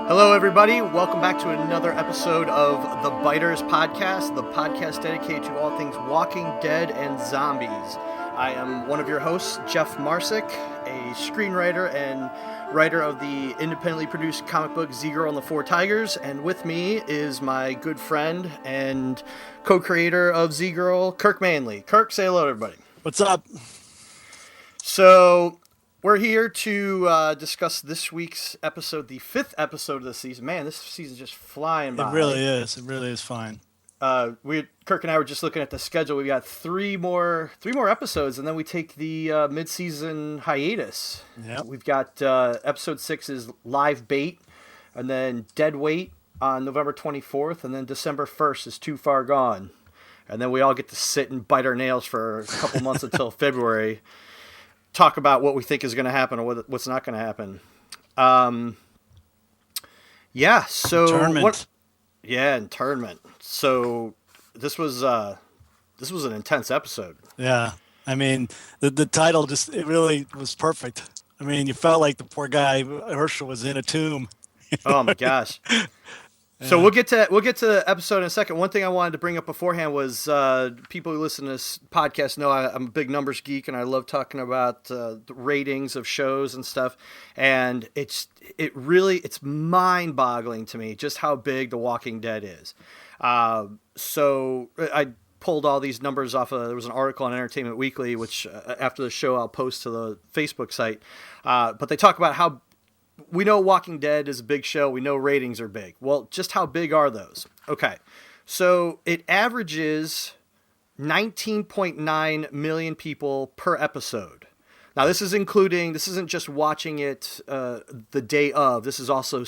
Hello, everybody. Welcome back to another episode of the Biters Podcast, the podcast dedicated to all things Walking Dead and zombies. I am one of your hosts, Jeff Marsick, a screenwriter and writer of the independently produced comic book Z-Girl and the Four Tigers, and with me is my good friend and co-creator of Z-Girl, Kirk Manley. Kirk, say hello to everybody. What's up? So, we're here to discuss this week's episode, the 5th episode of the season. Man, this season's just flying by. It really is. It really is fine. Kirk and I were just looking at the schedule. We got three more episodes, and then we take the mid-season hiatus. Yep. We've got episode 6 is Live Bait, and then Dead Weight on November 24th, and then December 1st is Too Far Gone. And then we all get to sit and bite our nails for a couple months until February. Talk about what we think is going to happen or what's not going to happen. Yeah, so... Internment. Internment. So this was an intense episode. Yeah. I mean, the title it really was perfect. I mean, you felt like the poor guy, Herschel, was in a tomb. Oh, my gosh. So we'll get to the episode in a second. One thing I wanted to bring up beforehand was people who listen to this podcast know I'm a big numbers geek and I love talking about the ratings of shows and stuff. And it's mind-boggling to me just how big The Walking Dead is. So I pulled all these numbers off there was an article on Entertainment Weekly, which after the show I'll post to the Facebook site. But they talk about how we know Walking Dead is a big show. We know ratings are big. Well, just how big are those? Okay. So it averages 19.9 million people per episode. Now, this isn't just watching it the day of. This is also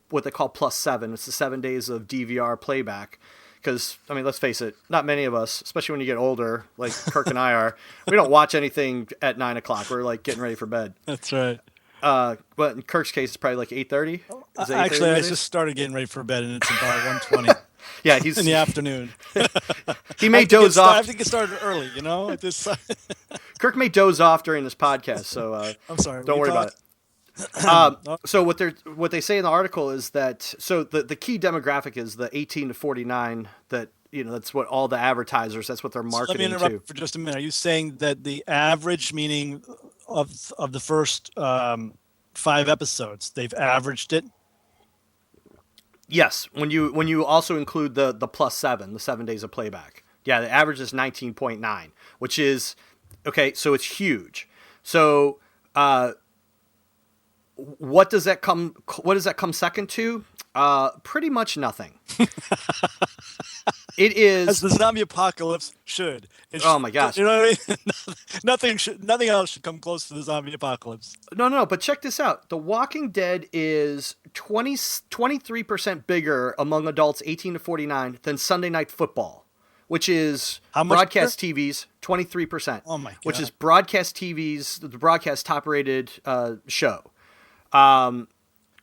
what they call +7. It's the 7 days of DVR playback. Because, I mean, let's face it, not many of us, especially when you get older, like Kirk and I are, we don't watch anything at 9 o'clock. We're like getting ready for bed. That's right. But in Kirk's case, it's probably like 8:30. Actually, I just started getting ready for bed, and it's about 1:20. Yeah, he's in the afternoon. He may doze off. I have to get started early, At this. Kirk may doze off during this podcast, so I'm sorry. Don't worry about it. So what they say in the article is that the key demographic is the 18 to 49. That that's what all the advertisers. That's what they're marketing to. Let me interrupt for just a minute. Are you saying that the average, meaning of the first 5 episodes, they've averaged it? Yes, when you also include the +7, the 7 days of playback. Yeah, the average is 19.9, which is okay. So it's huge. So what does that come second to? Pretty much nothing. It is as the zombie apocalypse should. Oh my gosh! You know what I mean? Nothing else should come close to the zombie apocalypse. No. But check this out: The Walking Dead is 23% bigger among adults 18 to 49 than Sunday Night Football, which is broadcast TV's 23%. Oh my god! Which is broadcast TV's the broadcast top-rated show.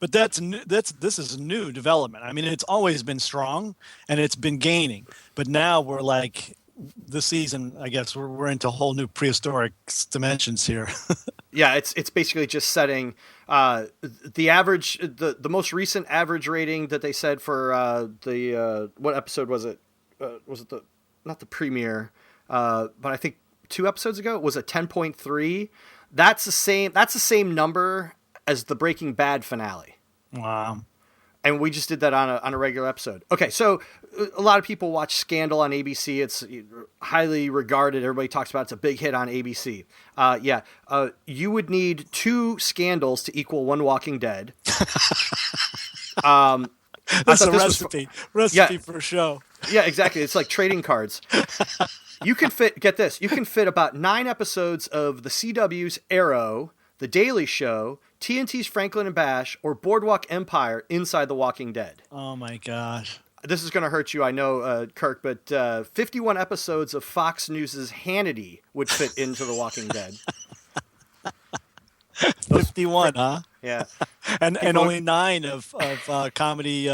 But this is a new development. I mean, it's always been strong and it's been gaining, but now we're like this season. I guess we're into whole new prehistoric dimensions here. Yeah, it's basically just setting the average, the most recent average rating that they said for what episode was it? Was it not the premiere? But I think 2 episodes ago it was a 10.3. That's the same number as the Breaking Bad finale. Wow. And we just did that on a regular episode. Okay, so a lot of people watch Scandal on ABC. It's highly regarded. Everybody talks about it. It's a big hit on ABC. You would need 2 Scandals to equal 1 Walking Dead. That's a recipe for a show. Yeah, exactly. It's like trading cards. You can fit about 9 episodes of the CW's Arrow, The Daily Show, TNT's Franklin and Bash, or Boardwalk Empire inside The Walking Dead. Oh my gosh. This is going to hurt you, I know, Kirk, but 51 episodes of Fox News' Hannity would fit into The Walking Dead. 51, huh? Yeah. and only 9 of comedy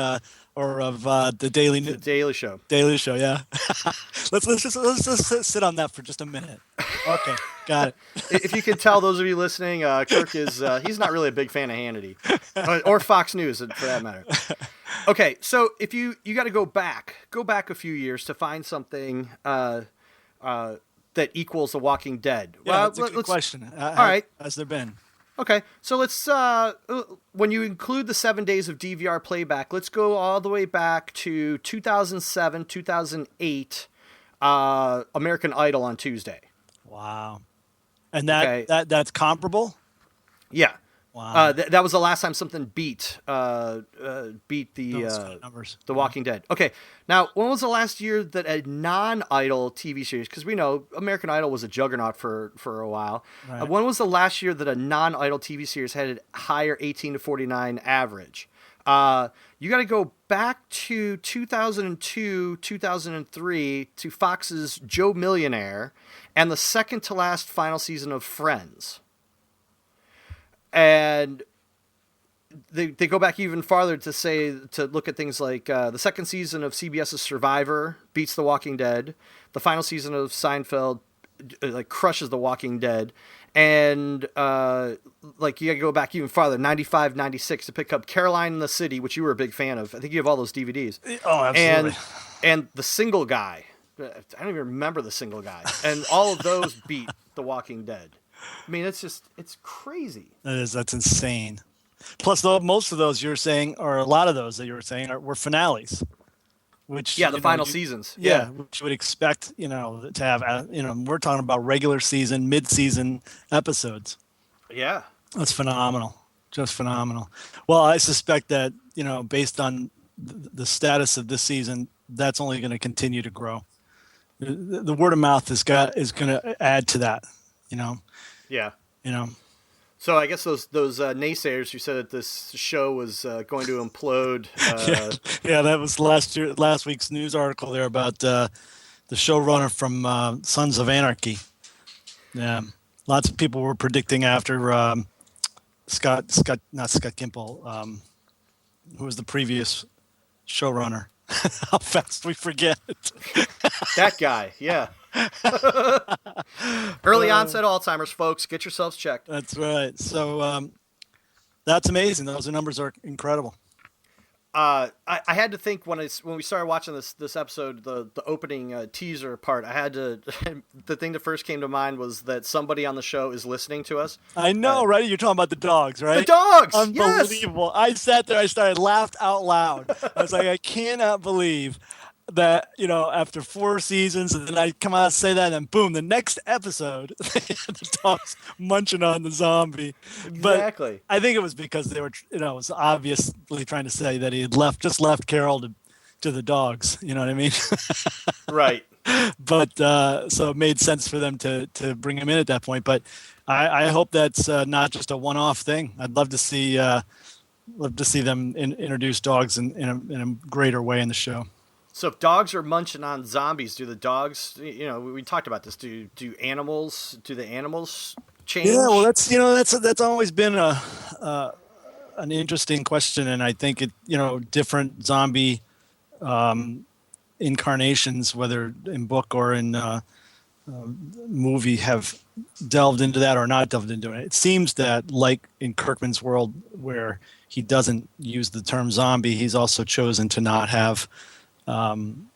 or of the Daily Show. Daily Show, yeah. let's just sit on that for just a minute. Okay. Got it. If you can tell, those of you listening, Kirk is he's not really a big fan of Hannity or Fox News for that matter. Okay, so if you got to go back a few years to find something that equals The Walking Dead. Yeah, well, that's a good question. All right. Has there been? Okay, so let's when you include the 7 days of DVR playback, let's go all the way back to 2007, 2008, American Idol on Tuesday. Wow. And that's comparable? Yeah. Wow. That was the last time something beat the numbers. The Walking Dead. Okay, now when was the last year that a non-Idol TV series? Because we know American Idol was a juggernaut for a while. Right. When was the last year that a non-Idol TV series had a higher 18 to 49 average? You got to go back to 2002, 2003 to Fox's Joe Millionaire and the second to last final season of Friends. And they go back even farther to look at things like the second season of CBS's Survivor beats The Walking Dead. The final season of Seinfeld crushes The Walking Dead. And you got to go back even farther, 95, 96 to pick up Caroline in the City, which you were a big fan of. I think you have all those DVDs. Oh, absolutely. And The Single Guy. I don't even remember The Single Guy. And all of those beat The Walking Dead. I mean, it's crazy. That's insane. Plus, most of those you're saying, or a lot of those that you were saying, were finales. Which the final seasons. Yeah, which you would expect, to have. We're talking about regular season, mid-season episodes. Yeah, that's phenomenal, just phenomenal. Well, I suspect that based on the status of this season, that's only going to continue to grow. The word of mouth is going to add to that. Yeah. So I guess those naysayers who said that this show was going to implode. Yeah, that was last week's news article there about the showrunner from Sons of Anarchy. Yeah, lots of people were predicting after not Scott Gimple, who was the previous showrunner. How fast we forget. That guy, yeah. Early onset Alzheimer's, folks. Get yourselves checked. That's right. So that's amazing. Those numbers are incredible. I had to think when we started watching this episode, the opening teaser part. I had to. The thing that first came to mind was that somebody on the show is listening to us. I know, right? You're talking about the dogs, right? The dogs. Unbelievable! Yes! I sat there. I started laughed out loud. I was like, I cannot believe that after 4 seasons, and then I come out and say that, and then boom, the next episode, the dog's munching on the zombie. Exactly. But I think it was because they were, it was obviously trying to say that he had just left Carol to the dogs. You know what I mean? Right. But so it made sense for them to bring him in at that point. But I hope that's not just a one-off thing. I'd love to see them introduce dogs in a greater way in the show. So if dogs are munching on zombies, do the dogs? We talked about this. Do the animals change? Yeah, well, that's always been an interesting question, and I think different zombie incarnations, whether in book or in movie, have delved into that or not delved into it. It seems that, like in Kirkman's world, where he doesn't use the term zombie, he's also chosen to not have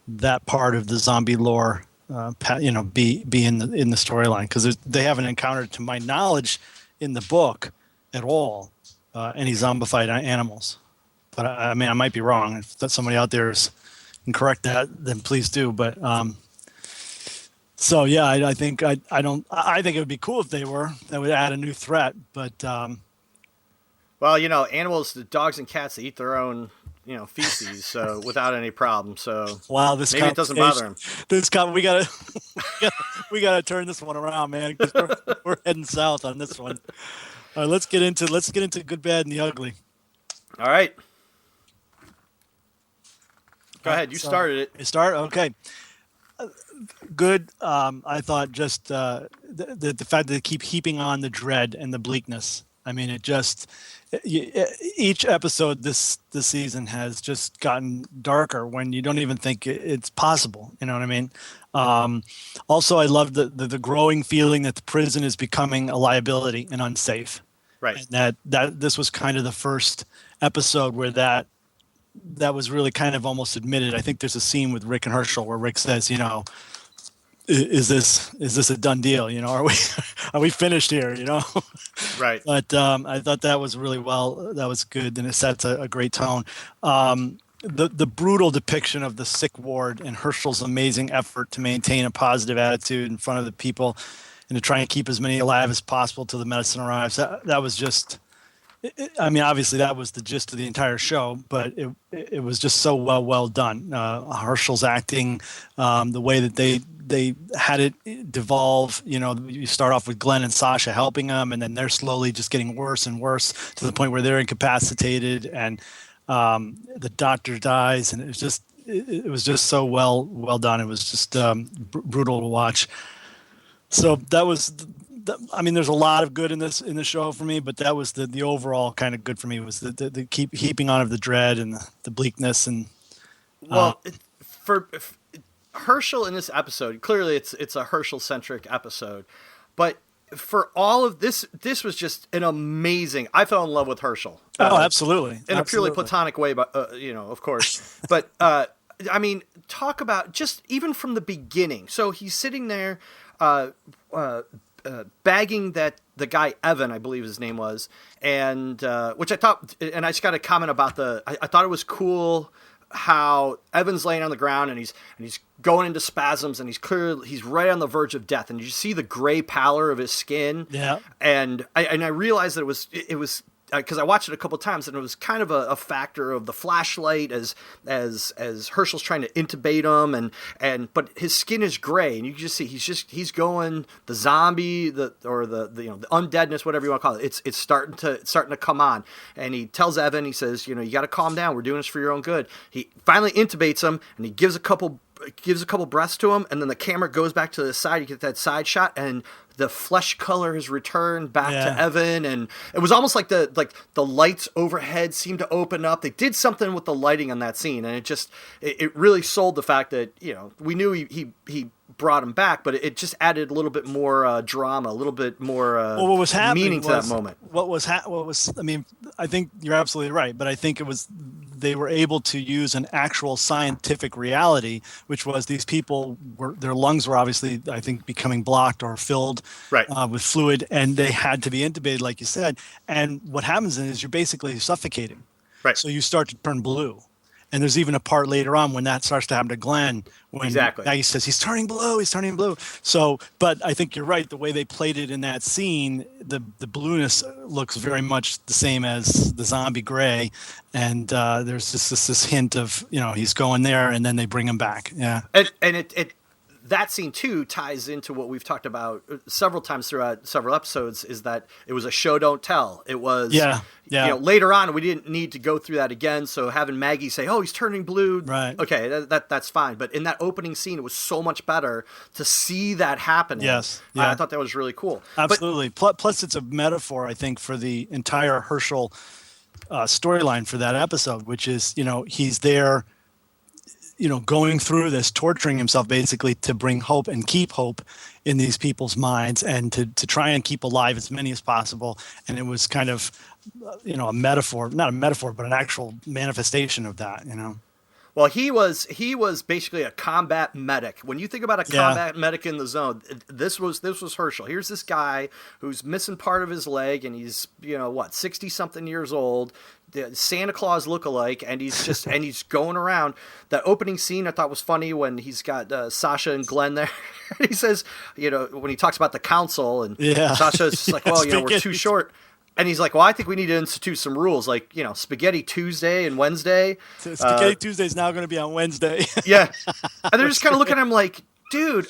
that part of the zombie lore, be in the storyline, because they haven't encountered, to my knowledge, in the book at all, any zombified animals. But I mean, I might be wrong. If that somebody out there can correct that, then please do. But so yeah, I think I think it would be cool if they were. That would add a new threat. But well, animals, the dogs and cats, they eat their own feces, so without any problem. So wow, maybe it doesn't bother him. We gotta turn this one around, man. 'Cause we're heading south on this one. All right, let's get into good, bad, and the ugly. All right, go ahead. You started it. You start, okay. Good. I thought just the fact that they keep heaping on the dread and the bleakness I mean, each episode this season has just gotten darker when you don't even think it's possible. You know what I mean? Also, I love the growing feeling that the prison is becoming a liability and unsafe. Right. And that this was kind of the first episode where that was really kind of almost admitted. I think there's a scene with Rick and Herschel where Rick says, you know, is this a done deal? You know, are we finished here? You know, right. But I thought that was that was good, and it sets a great tone. The brutal depiction of the sick ward and Herschel's amazing effort to maintain a positive attitude in front of the people and to try and keep as many alive as possible till the medicine arrives. That was just. I mean, obviously that was the gist of the entire show, but it was just so well done. Herschel's acting, the way that they had it devolve. You know, you start off with Glenn and Sasha helping them, and then they're slowly just getting worse and worse to the point where they're incapacitated, and the doctor dies, and it was just so well done. It was just brutal to watch. So that was. I mean, there's a lot of good in the show for me, but that was the overall kind of good for me was the keep heaping on of the dread and the bleakness and. For Herschel in this episode, clearly it's a Herschel centric episode, but for all of this was just an amazing. I fell in love with Herschel. Absolutely, in a purely platonic way, but you know, of course, but. I mean, talk about just even from the beginning. So he's sitting there, bagging that the guy Evan, I believe his name was, and which I thought, and I just got a comment about I thought it was cool how Evan's laying on the ground and he's going into spasms and he's right on the verge of death, and you see the gray pallor of his skin. Yeah, and I realized that it was. Because I watched it a couple of times, and it was kind of a factor of the flashlight as Herschel's trying to intubate him, but his skin is gray, and you can just see he's going the zombie the undeadness, whatever you want to call it. It's starting to come on, and he tells Evan, he says, you know, you got to calm down. We're doing this for your own good. He finally intubates him, and he gives a couple breaths to him, and then the camera goes back to the side. You get that side shot, and the flesh color has returned back to Evan, and it was almost like the lights overhead seemed to open up. They did something with the lighting on that scene, and it really sold the fact that, you know, we knew he brought him back, but it just added a little bit more drama, a little bit more what was meaning to that moment. I mean, I think you're absolutely right, but I think they were able to use an actual scientific reality, which was these people their lungs were obviously, I think, becoming blocked or filled with fluid, and they had to be intubated, like you said. And what happens is you're basically suffocating. Right. So you start to turn blue. And there's even a part later on when that starts to happen to Glenn, when Maggie says he's turning blue. So, but I think you're right. The way they played it in that scene, the blueness looks very much the same as the zombie gray, and there's just this hint of, you know, he's going there, and then they bring him back. Yeah, and it that scene too ties into what we've talked about several times throughout several episodes, is that it was a show don't tell. It was, you know, later on we didn't need to go through that again. So having Maggie say, "Oh, he's turning blue," right? Okay, that's fine. But in that opening scene, it was so much better to see that happening. Yes, I thought that was really cool. Absolutely. Plus, it's a metaphor, I think, for the entire Herschel storyline for that episode, which is, you know, he's there, you know, going through this, torturing himself basically to bring hope and keep hope in these people's minds, and to try and keep alive as many as possible. And it was kind of, you know, not a metaphor, but an actual manifestation of that, you know. Well, he was basically a combat medic. When you think about a combat medic in the zone, this was Herschel. Here's this guy who's missing part of his leg, and he's, you know, 60-something years old, the Santa Claus lookalike, and he's going around. That opening scene I thought was funny when he's got Sasha and Glenn there. He says, you know, when he talks about the council, and Sasha's just like, well, you know, we're too short. And he's like, well, I think we need to institute some rules, like, you know, Spaghetti Tuesday and Wednesday. Spaghetti Tuesday is now going to be on Wednesday. Yeah. And they're just kind of looking at him like, dude,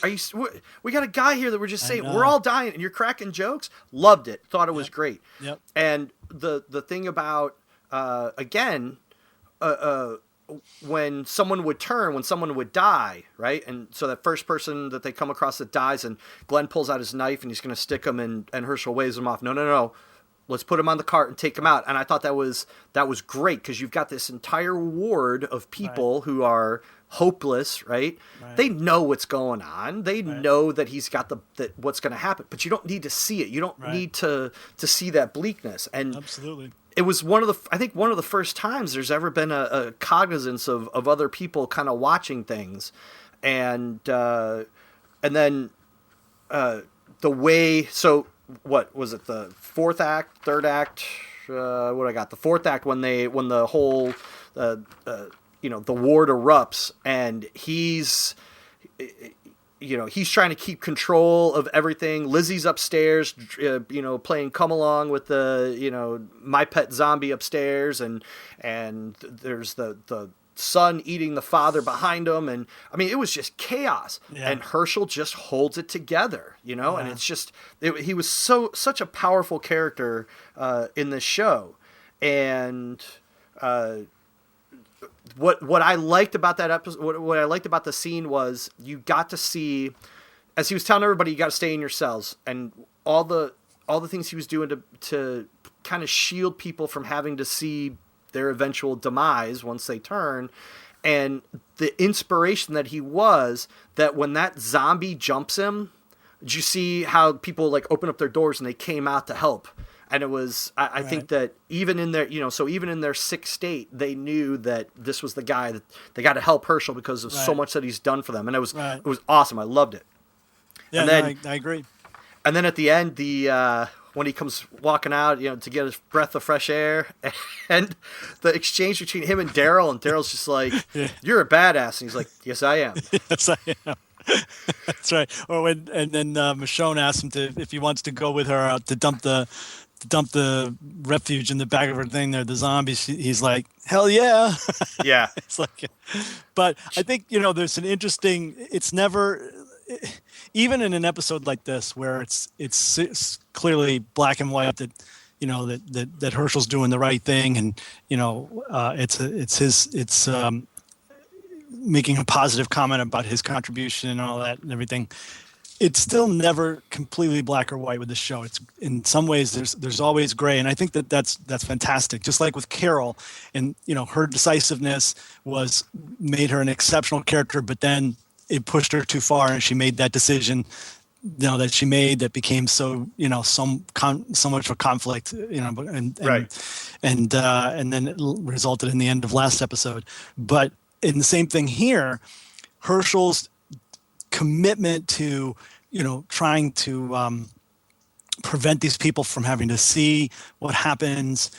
we got a guy here that we're just saying, we're all dying, and you're cracking jokes? Loved it. Thought it was great. Yep. And the thing about, when someone would die, right? And so that first person that they come across that dies, and Glenn pulls out his knife, and he's going to stick him, and Herschel waves him off. No. let's put him on the cart and take him out. And I thought that was great, because you've got this entire ward of people who are hopeless, right? They know what's going on. They know that he's got that what's going to happen, but you don't need to see it. You don't need to see that bleakness. And absolutely, it was one of the first times there's ever been a cognizance of other people kind of watching things, and then the way. So what was it? The fourth act, third act? What I got? The fourth act, when the whole the ward erupts, and he's trying to keep control of everything. Lizzie's upstairs, playing Come Along with the, My Pet Zombie upstairs, and there's the son eating the father behind him, and I mean, it was just chaos. Yeah. And Herschel just holds it together, and it's just he was such a powerful character in this show, and What I liked about that episode, what I liked about the scene was you got to see, as he was telling everybody, you got to stay in your cells, and all the things he was doing to kind of shield people from having to see their eventual demise once they turn, and the inspiration that he was, that when that zombie jumps him, did you see how people like open up their doors and they came out to help? And it was, I think that even in their, so even in their sick state, they knew that this was the guy that they got to help Herschel because of so much that he's done for them. And it was awesome. I loved it. Yeah, and then, I agree. And then at the end, when he comes walking out, to get his breath of fresh air, and the exchange between him and Daryl's just like, "You're a badass," and he's like, "Yes, I am." Yes, I am. That's right. Or then Michonne asks him if he wants to go with her out to dump the refuge in the back of her thing there, the zombies. He's like, hell yeah. Yeah. It's like, but I think, there's an interesting, it's never, even in an episode like this where it's clearly black and white that, that Herschel's doing the right thing. And, it's making a positive comment about his contribution and all that and everything. It's still never completely black or white with the show. It's in some ways there's always gray, and I think that's fantastic. Just like with Carol, and her decisiveness made her an exceptional character, but then it pushed her too far, and she made that decision, that she made that became so so much of a conflict, and then it resulted in the end of last episode. But in the same thing here, Herschel's commitment to trying to prevent these people from having to see what happens,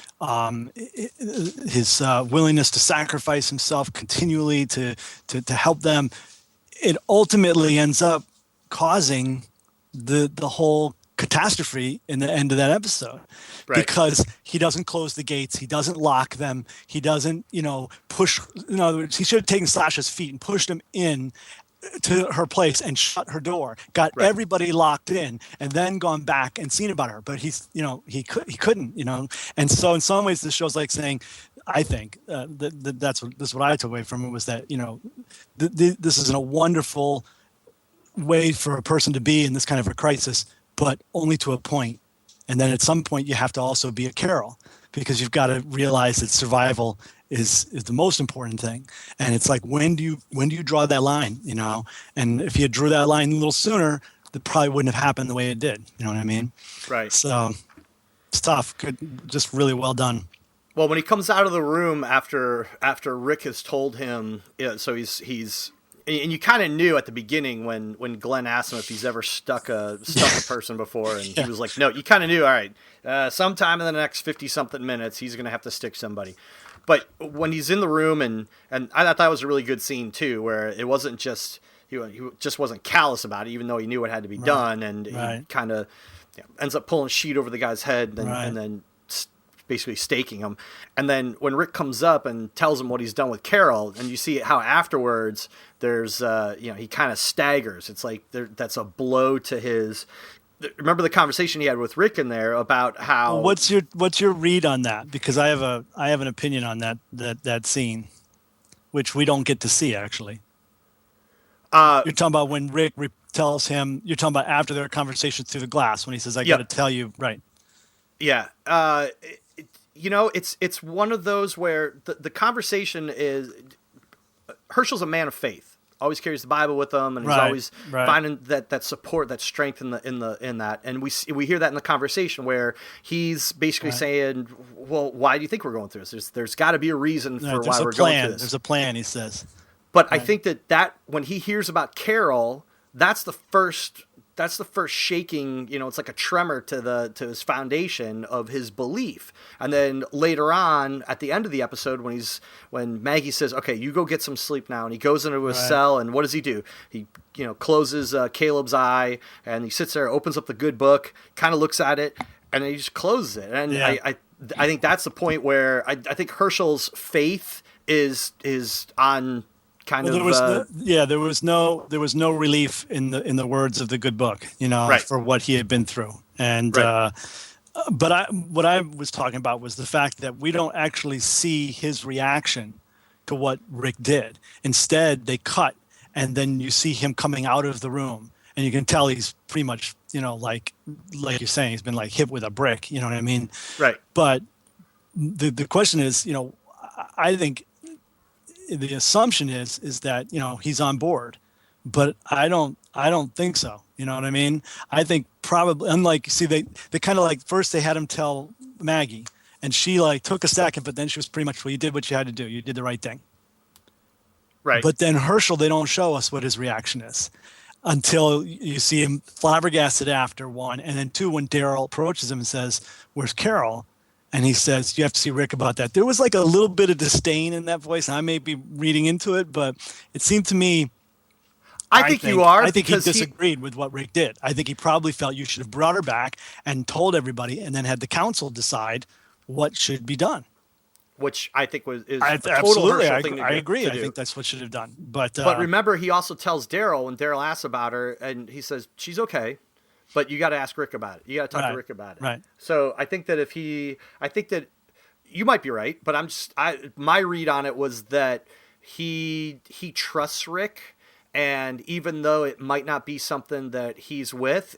his willingness to sacrifice himself continually to help them, it ultimately ends up causing the whole catastrophe in the end of that episode. Right. Because he doesn't close the gates, he doesn't lock them, he doesn't push. In other words, he should have taken Sasha's feet and pushed him in to her place and shut her door, got everybody locked in, and then gone back and seen about her. But he couldn't, And so in some ways, this show's like saying, I think that's what I took away from it, was that this is a wonderful way for a person to be in this kind of a crisis, but only to a point. And then at some point, you have to also be a Carol, because you've got to realize that survival is the most important thing. And it's like, when do you draw that line, and if you drew that line a little sooner, that probably wouldn't have happened the way it did. You know what I mean? Right. So it's tough. Good. Just really well done. Well, when he comes out of the room after Rick has told him, so he's and you kind of knew at the beginning when Glenn asked him if he's ever stuck a person before, and he was like, no, you kind of knew, all right, sometime in the next 50-something minutes, he's going to have to stick somebody. But when he's in the room, and I thought that was a really good scene too, where it wasn't just, he just wasn't callous about it, even though he knew what had to be done, and he kind of ends up pulling a sheet over the guy's head, and then basically staking him. And then when Rick comes up and tells him what he's done with Carol, and you see how afterwards there's he kind of staggers. It's like that's a blow to his. Remember the conversation he had with Rick in there about how. What's your read on that? Because I have an opinion on that scene, which we don't get to see actually. You're talking about when Rick tells him. You're talking about after their conversation through the glass when he says, "I got to tell you," right? Yeah. It's one of those where the conversation is Herschel's a man of faith. Always carries the Bible with him, and he's always finding that support, that strength in that. And we hear that in the conversation where he's basically saying, "Well, why do you think we're going through this? There's got to be a reason for why we're going through this. There's a plan," he says. But I think that when he hears about Carol, that's the first shaking, it's like a tremor to his foundation of his belief. And then later on at the end of the episode when Maggie says, "Okay, you go get some sleep now," and he goes into his cell, and what does he do? He closes Caleb's eye, and he sits there, opens up the good book, kind of looks at it, and then he just closes it. And I think that's the point where I think Herschel's faith is on there was no relief in the words of the good book, for what he had been through. And but what I was talking about was the fact that we don't actually see his reaction to what Rick did. Instead, they cut, and then you see him coming out of the room, and you can tell he's pretty much, like you're saying, he's been like hit with a brick. You know what I mean? Right. But the question is, I think the assumption is that he's on board, but I don't think so. You know what I mean? I think probably, unlike, see, they kind of like, first they had him tell Maggie, and she like took a second, but then she was pretty much, well, you did what you had to do, you did the right thing. Right. But then Herschel, they don't show us what his reaction is until you see him flabbergasted after, one, and then two, when Daryl approaches him and says, "Where's Carol?" And he says, "You have to see Rick about that." There was like a little bit of disdain in that voice. And I may be reading into it, but it seemed to me. I think he disagreed with what Rick did. I think he probably felt you should have brought her back and told everybody, and then had the council decide what should be done. Which I think is a total Herschel thing to do. I agree. I think that's what should have done. But remember, he also tells Daryl, when Daryl asks about her, and he says, "She's okay. But you got to ask Rick about it. You got to talk to Rick about it." Right. So I think that I think that you might be right, but my read on it was that he trusts Rick, and even though it might not be something that he's with,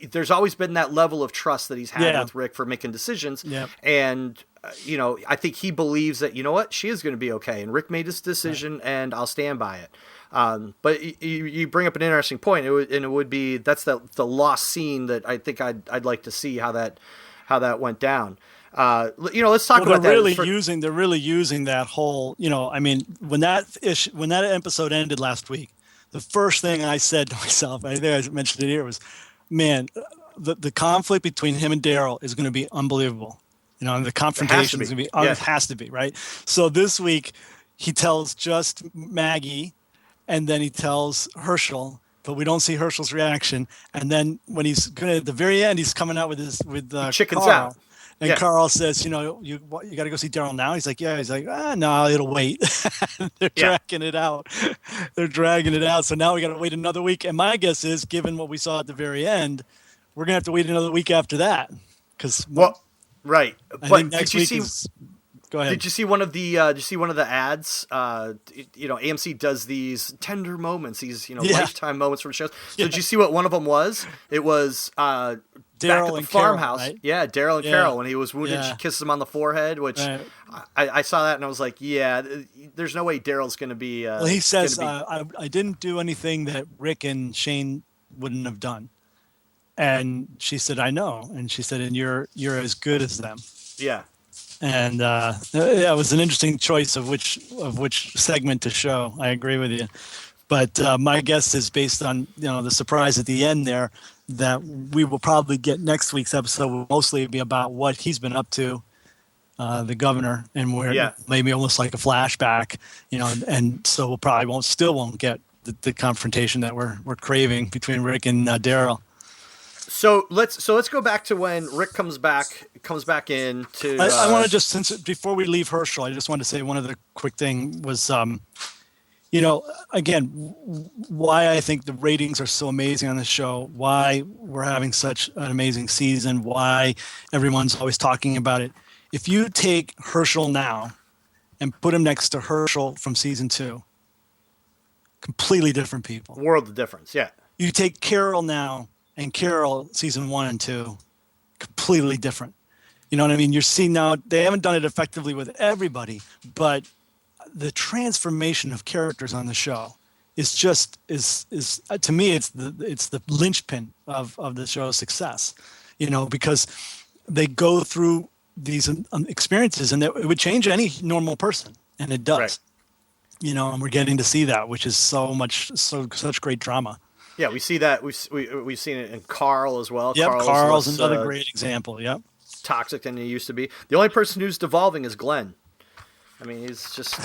there's always been that level of trust that he's had with Rick for making decisions. Yeah. And I think he believes that, what, she is going to be okay, and Rick made this decision, and I'll stand by it. But you bring up an interesting point. It would be, that's the lost scene that I think I'd like to see how that went down. Let's talk about that. They're really using that whole. I mean, when that episode ended last week, the first thing I said to myself, I think I mentioned it here, was, man, the conflict between him and Daryl is going to be unbelievable. And the confrontation is going to be. It has to be, right? So this week, he tells just Maggie. And then he tells Herschel, but we don't see Herschel's reaction. And then when he's going at the very end, he's coming out with chickens Carl. Out. And Carl says, you got to go see Daryl now. He's like, yeah. He's like, no, it'll wait. They're dragging it out. They're dragging it out. So now we got to wait another week. And my guess is, given what we saw at the very end, we're going to have to wait another week after that. Right. But next week Go ahead. Did you see one of the ads? AMC does these tender moments, these lifetime moments from shows. So did you see what one of them was? It was Daryl back at the farmhouse. Carol, right? Yeah, Daryl and Carol, when he was wounded, she kisses him on the forehead. Which I saw that and I was like, there's no way Daryl's going to be. Well, he says, I didn't do anything that Rick and Shane wouldn't have done, and she said, "I know," and she said, "And you're as good as them." Yeah. And it was an interesting choice of which segment to show. I agree with you, but my guess is, based on the surprise at the end there, that we will probably get next week's episode will mostly be about what he's been up to, the governor, and where maybe almost like a flashback, and so we'll probably won't get the confrontation that we're craving between Rick and Daryl. So let's go back to when Rick comes back in to. I want to just, before we leave Herschel, I just want to say one other quick thing was, again, why I think the ratings are so amazing on the show, why we're having such an amazing season, why everyone's always talking about it. If you take Herschel now and put him next to Herschel from season 2, completely different people. World of difference, yeah. You take Carol now and Carol season 1 and 2, completely different. You know what I mean? You're seeing now, they haven't done it effectively with everybody, but the transformation of characters on the show is just is to me, it's the linchpin of the show's success, because they go through these experiences, and it would change any normal person, and it does. Right. And we're getting to see that, which is such great drama. Yeah, we see that. We've seen it in Carl as well. Yep, Carl's another great example. Yep. Toxic than he used to be. The only person who's devolving is Glenn. I mean, he's just.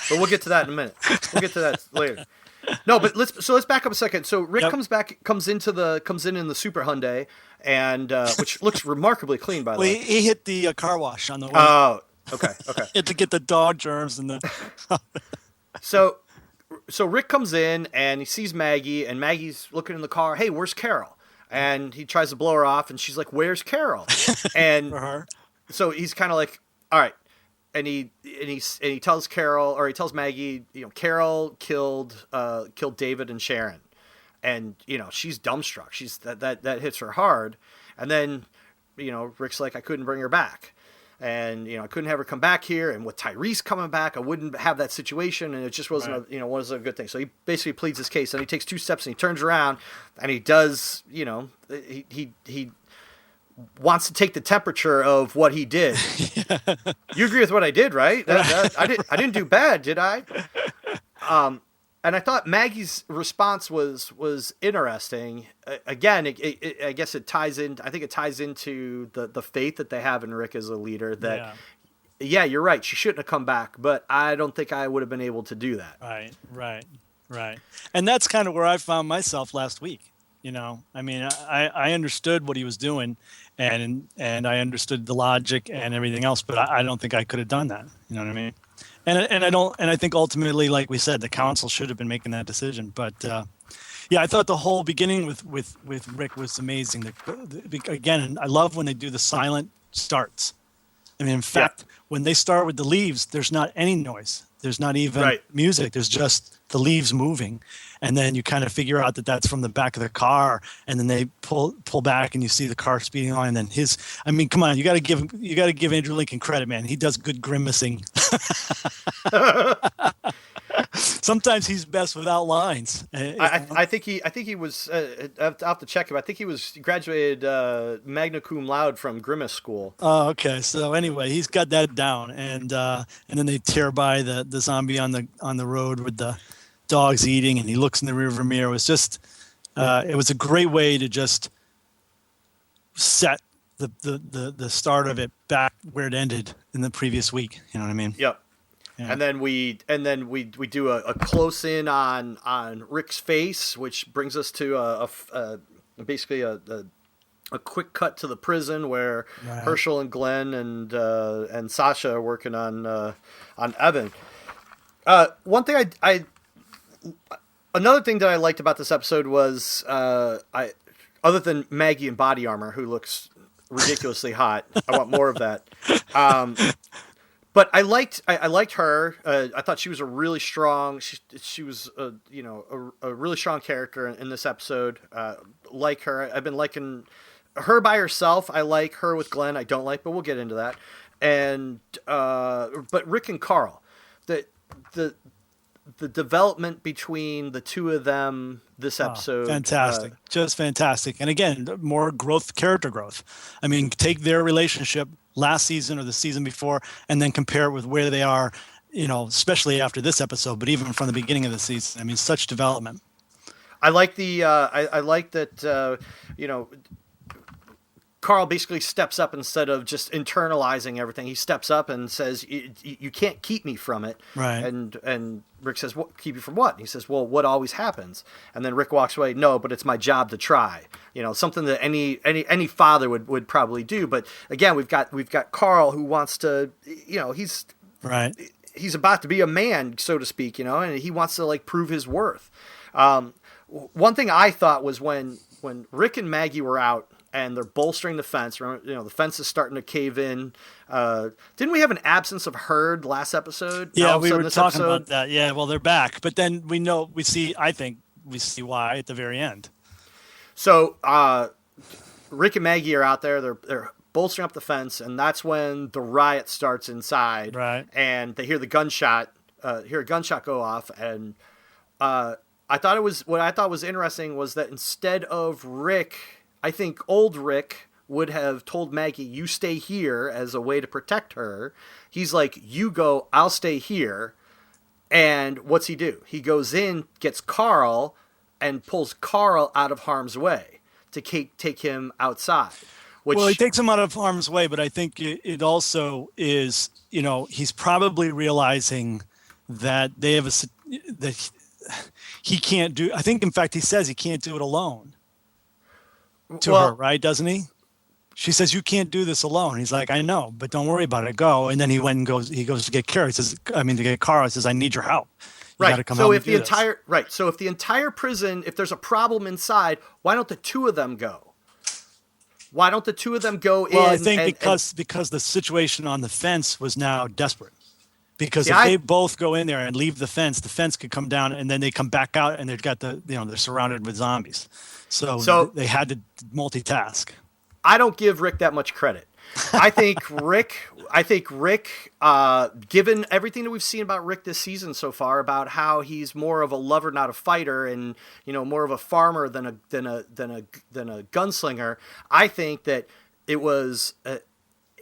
But we'll get to that in a minute. We'll get to that later. No, but let's back up a second. So Rick comes in in the Super Hyundai, and which looks remarkably clean, by the way. He hit the car wash on the way. Oh, okay. Had to get the dog germs and the. So Rick comes in and he sees Maggie, and Maggie's looking in the car. Hey, where's Carol? And he tries to blow her off, and she's like, "Where's Carol?" And For her. So he's kind of like, "All right," and he tells Carol, or he tells Maggie, Carol killed David and Sharon, and she's dumbstruck. She's that hits her hard, and then Rick's like, "I couldn't bring her back." And I couldn't have her come back here, and with Tyrese coming back, I wouldn't have that situation, and it just wasn't wasn't a good thing. So he basically pleads his case, and he takes 2 steps, and he turns around, and he does he wants to take the temperature of what he did. You agree with what I did, right? I didn't do bad, did I? And I thought Maggie's response was interesting. Again, I guess it ties in. I think it ties into the faith that they have in Rick as a leader. That, yeah, you're right. She shouldn't have come back, but I don't think I would have been able to do that. Right. And that's kind of where I found myself last week. I mean, I understood what he was doing, and I understood the logic and everything else, but I don't think I could have done that. You know what I mean? And I think ultimately, like we said, the council should have been making that decision. But I thought the whole beginning with Rick was amazing. Again, I love when they do the silent starts. I mean, in fact, when they start with the leaves, there's not any noise. There's not even music. There's just the leaves moving, and then you kind of figure out that that's from the back of the car, and then they pull back, and you see the car speeding on, and then I mean, come on, you got to give Andrew Lincoln credit, man. He does good grimacing. Sometimes he's best without lines. I think he was. I'll have to check him. I think he graduated magna cum laude from Grimace School. Oh, okay. So anyway, he's got that down, and then they tear by the zombie on the road with the dogs eating, and he looks in the rearview mirror. It was just, it was a great way to just set the start of it back where it ended in the previous week. You know what I mean? Yep. Yeah. And then we do a close in on Rick's face, which brings us to basically a quick cut to the prison where Herschel and Glenn and Sasha are working on Evan. One thing another thing that I liked about this episode was other than Maggie in body armor, who looks ridiculously hot. I want more of that. But I liked her. I thought she was a really strong. She was a really strong character in this episode. Like her, I've been liking her by herself. I like her with Glenn. I don't like, but we'll get into that. And but Rick and Carl, the development between the two of them this episode, fantastic, just fantastic. And again, more character growth. I mean, take their relationship last season or the season before, and then compare it with where they are, especially after this episode, but even from the beginning of the season. I mean, such development. I like I like that, Carl basically steps up instead of just internalizing everything. He steps up and says, you can't keep me from it. Right. And Rick says, what, keep you from what? And he says, well, what always happens? And then Rick walks away. No, but it's my job to try. Something that any father would probably do. But again, we've got Carl who wants to, he's about to be a man, so to speak, and he wants to prove his worth. One thing I thought was when Rick and Maggie were out, and they're bolstering the fence. The fence is starting to cave in. Didn't we have an absence of herd last episode? Yeah, we were talking about that. Yeah, well, they're back. But then I think we see why at the very end. So Rick and Maggie are out there. They're bolstering up the fence, and that's when the riot starts inside. Right. And they hear the gunshot. Hear a gunshot go off, and I thought what I thought was interesting was that instead of Rick, I think old Rick would have told Maggie, "You stay here," as a way to protect her. He's like, "You go, I'll stay here." And what's he do? He goes in, gets Carl, and pulls Carl out of harm's way to take him outside. Well, he takes him out of harm's way, but I think it also is, he's probably realizing that they have that he can't do. I think, in fact, he says he can't do it alone to her, right? Doesn't he? She says, "You can't do this alone." He's like, "I know, but don't worry about it. Go." And then he goes to get Carol. He says, to get Carl. He says, "I need your help. You got to come help me do this." So if the entire prison, if there's a problem inside, why don't the two of them go? Why don't the two of them go in? Well, I think because the situation on the fence was now desperate. Because if they both go in there and leave the fence could come down, and then they come back out and they've got they're surrounded with zombies. So they had to multitask. I don't give Rick that much credit. I think Rick, given everything that we've seen about Rick this season so far, about how he's more of a lover, not a fighter, and more of a farmer than a gunslinger, I think that it was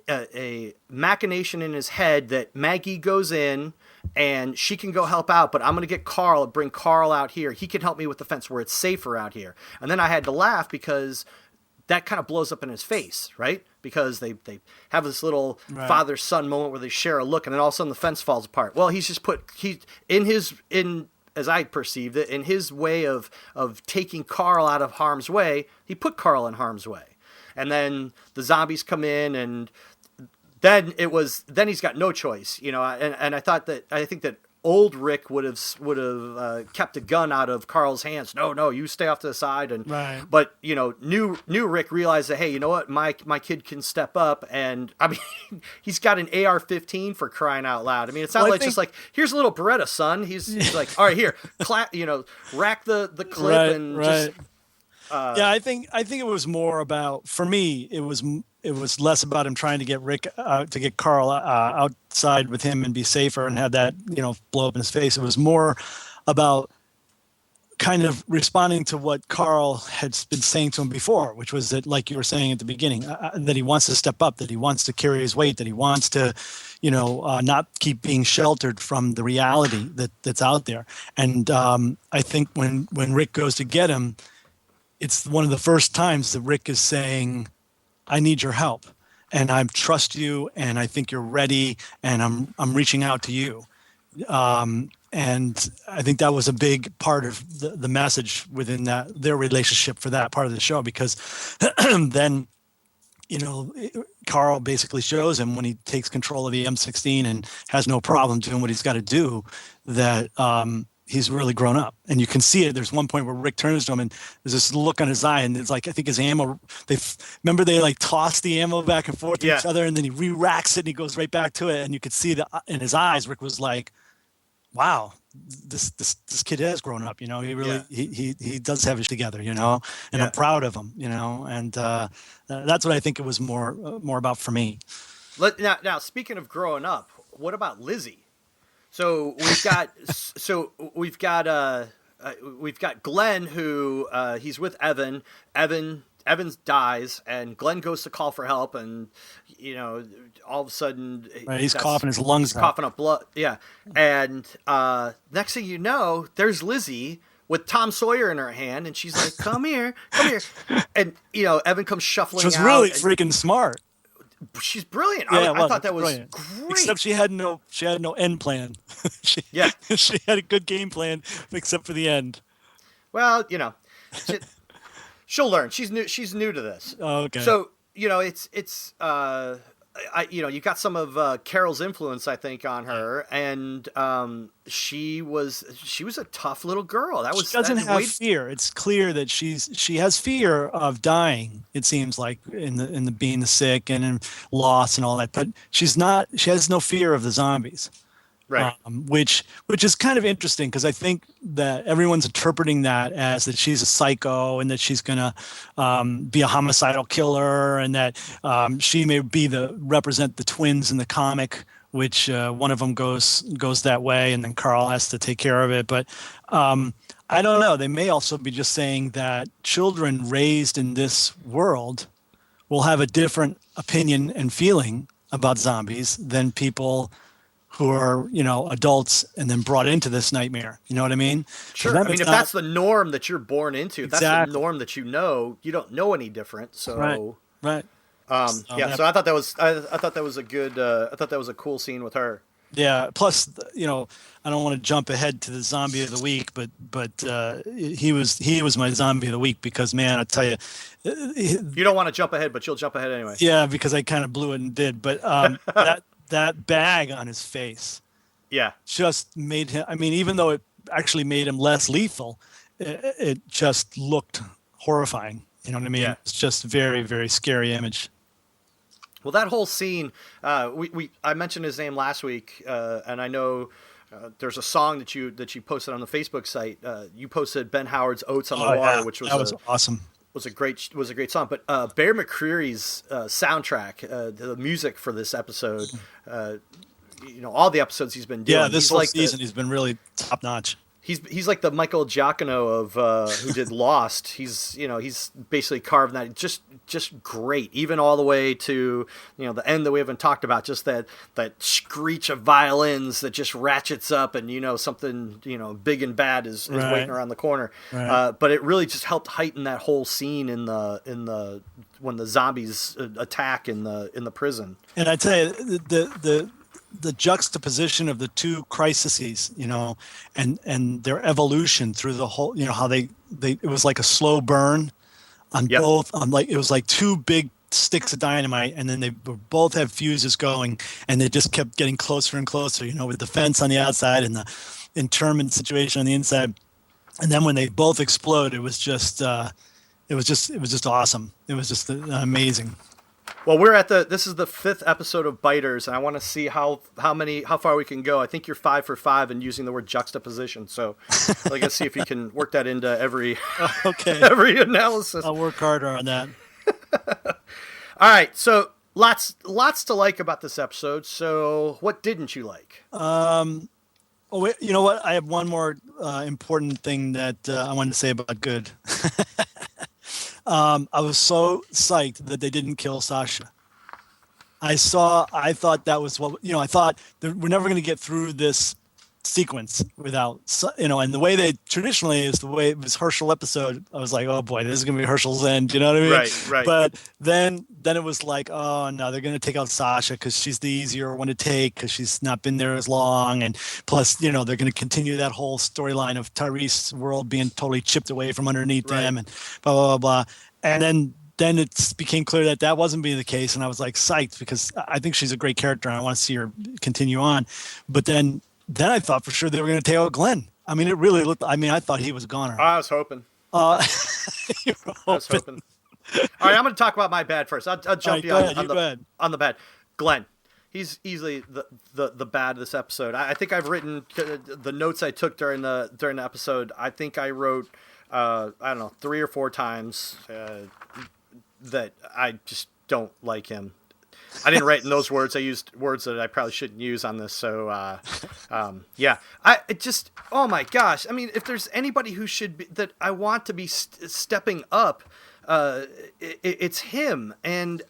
a machination in his head that Maggie goes in and she can go help out, but I'm going to get Carl and bring Carl out here. He can help me with the fence where it's safer out here. And then I had to laugh because that kind of blows up in his face, right? Because they have this little father-son moment where they share a look, and then all of a sudden the fence falls apart. Well, he's just as I perceived it, in his way of taking Carl out of harm's way, he put Carl in harm's way. And then the zombies come in, and then he's got no choice, and I think that old Rick would have kept a gun out of Carl's hands. No, you stay off to the side. And but new Rick realized that, hey, you know what, my kid can step up, and I mean he's got an AR-15 for crying out loud. I mean, it's not just like, here's a little Beretta, son. He's like, all right, here, rack the clip just. I think it was more about, for me, it was less about him trying to get Rick to get Carl outside with him and be safer and have that blow up in his face. It was more about kind of responding to what Carl had been saying to him before, which was that, like you were saying at the beginning, that he wants to step up, that he wants to carry his weight, that he wants to not keep being sheltered from the reality that's out there. And I think when Rick goes to get him, it's one of the first times that Rick is saying, "I need your help, and I trust you, and I think you're ready, and I'm reaching out to you." And I think that was a big part of the message within their relationship for that part of the show, because then, Carl basically shows him, when he takes control of the M16 and has no problem doing what he's got to do, that he's really grown up. And you can see it. There's one point where Rick turns to him and there's this look on his eye, and it's like, I think his ammo, they like toss the ammo back and forth to each other, and then he re-racks it and he goes right back to it. And you could see that in his eyes, Rick was like, wow, this kid has grown up, he really, he does have it together, and I'm proud of him, and that's what I think it was more about for me. Now, speaking of growing up, what about Lizzie? So we've got Glenn, who he's with Evan. Evan dies, and Glenn goes to call for help, and all of a sudden he's coughing his lungs, coughing up blood. Yeah, and next thing you know, there's Lizzie with Tom Sawyer in her hand, and she's like, "Come here," and Evan comes shuffling. Which was really freaking smart. She's brilliant. Yeah, I thought that was brilliant. Great. Except she had no end plan. she had a good game plan, except for the end. Well, she'll learn. She's new to this. Oh, okay. So it's you got some of Carol's influence, I think, on her, and she was a tough little girl. She doesn't have fear. It's clear that she has fear of dying. It seems like in the being the sick and in loss and all that, but she has no fear of the zombies. Right. which is kind of interesting because I think that everyone's interpreting that as that she's a psycho and that she's gonna be a homicidal killer, and that she may be represent the twins in the comic, which one of them goes that way, and then Carl has to take care of it. But I don't know. They may also be just saying that children raised in this world will have a different opinion and feeling about zombies than people who are, adults and then brought into this nightmare. You know what I mean? Sure. I mean, if that's the norm that you're born into, if that's the norm that you don't know any different. So right. So I thought that was I thought that was a cool scene with her. Yeah. Plus, I don't want to jump ahead to the zombie of the week, but he was my zombie of the week because, man, I tell you, you don't want to jump ahead, but you'll jump ahead anyway. Yeah, because I kind of blew it and did. But that bag on his face, just made him. I mean, even though it actually made him less lethal, it just looked horrifying. You know what I mean? Yeah. It's just very, very scary image. Well, that whole scene, I mentioned his name last week, and I know there's a song that you posted on the Facebook site. You posted Ben Howard's "Oats on the Water," which was awesome. Was a great song. But Bear McCreary's soundtrack, the music for this episode, all the episodes he's been doing. Yeah, this whole season he's been really top notch. He's like the Michael Giacchino of who did Lost. He's basically carved that just great, even all the way to the end that we haven't talked about. Just that screech of violins that just ratchets up, and something big and bad is waiting around the corner. Right. But it really just helped heighten that whole scene in the when the zombies attack in the prison. And I tell you the juxtaposition of the two crises, and their evolution through the whole, how they it was like a slow burn on both. It was like two big sticks of dynamite, and then they both had fuses going, and they just kept getting closer and closer, with the fence on the outside and the internment situation on the inside. And then when they both explode, it was just awesome. It was just amazing. Well, this is the 5th episode of Biters, and I want to see how far we can go. I think you're 5 for 5 in using the word juxtaposition. So let's see if you can work that into every every analysis. I'll work harder on that. All right, so lots to like about this episode. So what didn't you like? You know what? I have one more important thing that I wanted to say about good. I was so psyched that they didn't kill Sasha. I thought that was I thought that we're never going to get through this sequence without, and the way they traditionally is the way it was Herschel episode. I was like, oh boy, this is going to be Herschel's end. You know what I mean? Right. But then it was like, oh no, they're going to take out Sasha because she's the easier one to take because she's not been there as long. And plus, they're going to continue that whole storyline of Tyrese's world being totally chipped away from underneath them and blah, blah, blah, blah. And then it became clear that wasn't being the case. And I was like psyched because I think she's a great character and I want to see her continue on. But then I thought for sure they were going to take out Glenn. I mean, it really looked. I mean, I thought he was gone. I was hoping. I was hoping. All right, I'm going to talk about my bad first. I'll jump you on the bad. Glenn, he's easily the bad of this episode. I think I've written the notes I took during the episode. I think I wrote I don't know 3 or 4 times that I just don't like him. I didn't write in those words. I used words that I probably shouldn't use on this. So, oh my gosh. I mean, if there's anybody who should be, that I want to be stepping up, it's him. And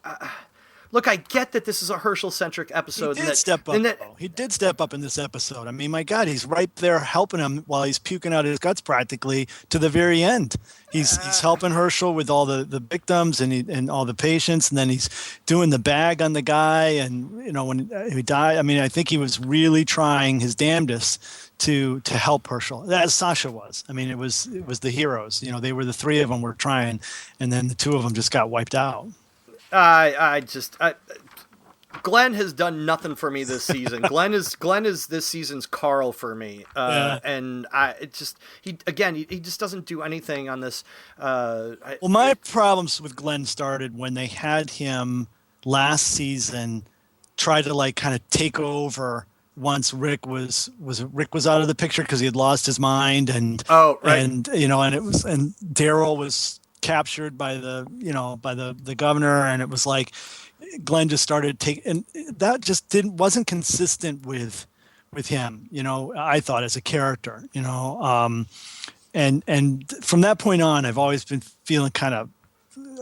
look, I get that this is a Herschel-centric episode. He did step up. He did step up in this episode. I mean, my God, he's right there helping him while he's puking out his guts practically to the very end. He's helping Herschel with all the victims and all the patients, and then he's doing the bag on the guy. And when he died, I mean, I think he was really trying his damnedest to help Herschel, as Sasha was. I mean, it was the heroes. They were the 3 of them were trying, and then the 2 of them just got wiped out. Glenn has done nothing for me this season. Glenn is this season's Carl for me. And he just doesn't do anything on this. My problems with Glenn started when they had him last season try to kind of take over once Rick was out of the picture because he had lost his mind, and oh right, and Daryl was captured by the governor, and it was like Glenn just started taking, and that just wasn't consistent with him. I thought as a character, and from that point on, I've always been feeling kind of,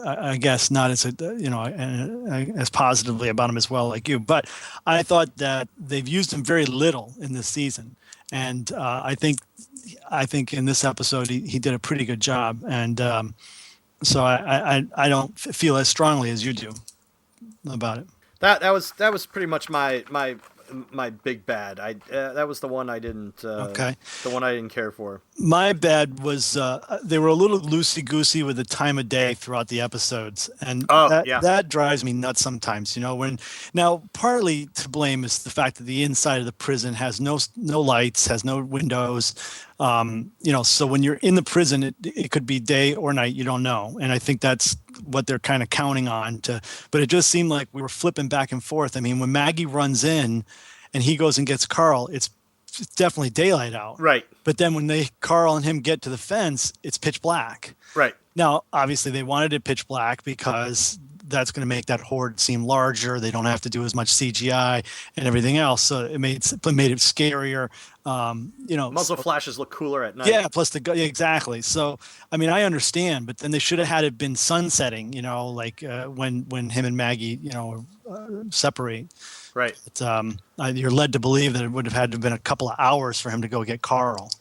I guess, not as as positively about him as well, like you. But I thought that they've used him very little in this season, and I think in this episode he did a pretty good job, and so I don't feel as strongly as you do about it. That was pretty much my big bad. That was the one I didn't. Okay. The one I didn't care for. My bad was they were a little loosey goosey with the time of day throughout the episodes, and that drives me nuts sometimes. Now partly to blame is the fact that the inside of the prison has no lights, has no windows. So when you're in the prison, it could be day or night. You don't know, and I think that's what they're kind of counting on to. But it just seemed like we were flipping back and forth. I mean, when Maggie runs in, and he goes and gets Carl, it's definitely daylight out. Right. But then when Carl and him get to the fence, it's pitch black. Right. Now, obviously, they wanted it pitch black because that's going to make that horde seem larger. They don't have to do as much CGI and everything else. So it made it scarier. Muzzle flashes look cooler at night. Yeah, plus exactly. So, I mean, I understand, but then they should have had it been sunsetting, like when him and Maggie, separate. Right. But, you're led to believe that it would have had to have been a couple of hours for him to go get Carl.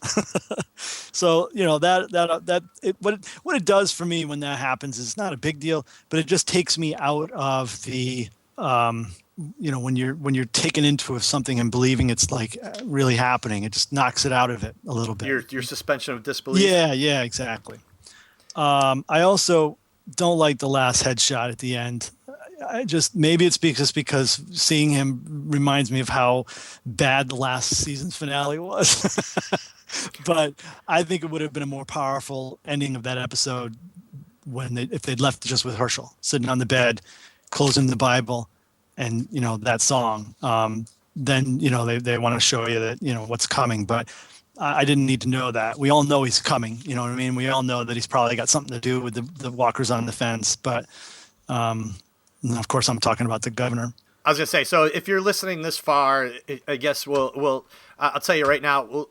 So, what it does for me when that happens is not a big deal, but it just takes me out of the, when you're taken into something and believing it's like really happening, it just knocks it out of it a little bit. Your suspension of disbelief. Yeah, exactly. I also don't like the last headshot at the end. Maybe it's because seeing him reminds me of how bad the last season's finale was. But I think it would have been a more powerful ending of that episode if they'd left just with Herschel sitting on the bed, closing the Bible, and that song. Then they want to show you that what's coming, but I didn't need to know that. We all know he's coming. You know what I mean? We all know that he's probably got something to do with the walkers on the fence, but. Of course, I'm talking about the governor. I was gonna say. So, if you're listening this far, I guess we'll. I'll tell you right now.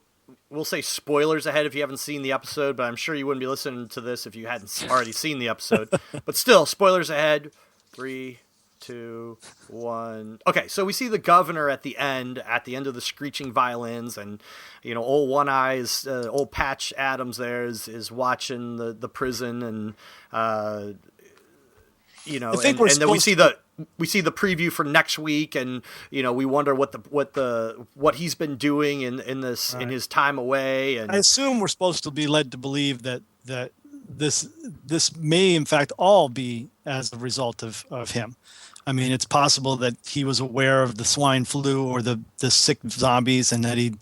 We'll say spoilers ahead if you haven't seen the episode, but I'm sure you wouldn't be listening to this if you hadn't already seen the episode. But still, spoilers ahead. 3, 2, 1. Okay, so we see the governor at the end of the screeching violins, and old One Eyes, old Patch Adams there is watching the prison, and. And then we see the preview for next week, and we wonder what he's been doing in this in his time away. And I assume we're supposed to be led to believe that this may in fact all be as a result of him. I mean, it's possible that he was aware of the swine flu or the sick zombies, and that he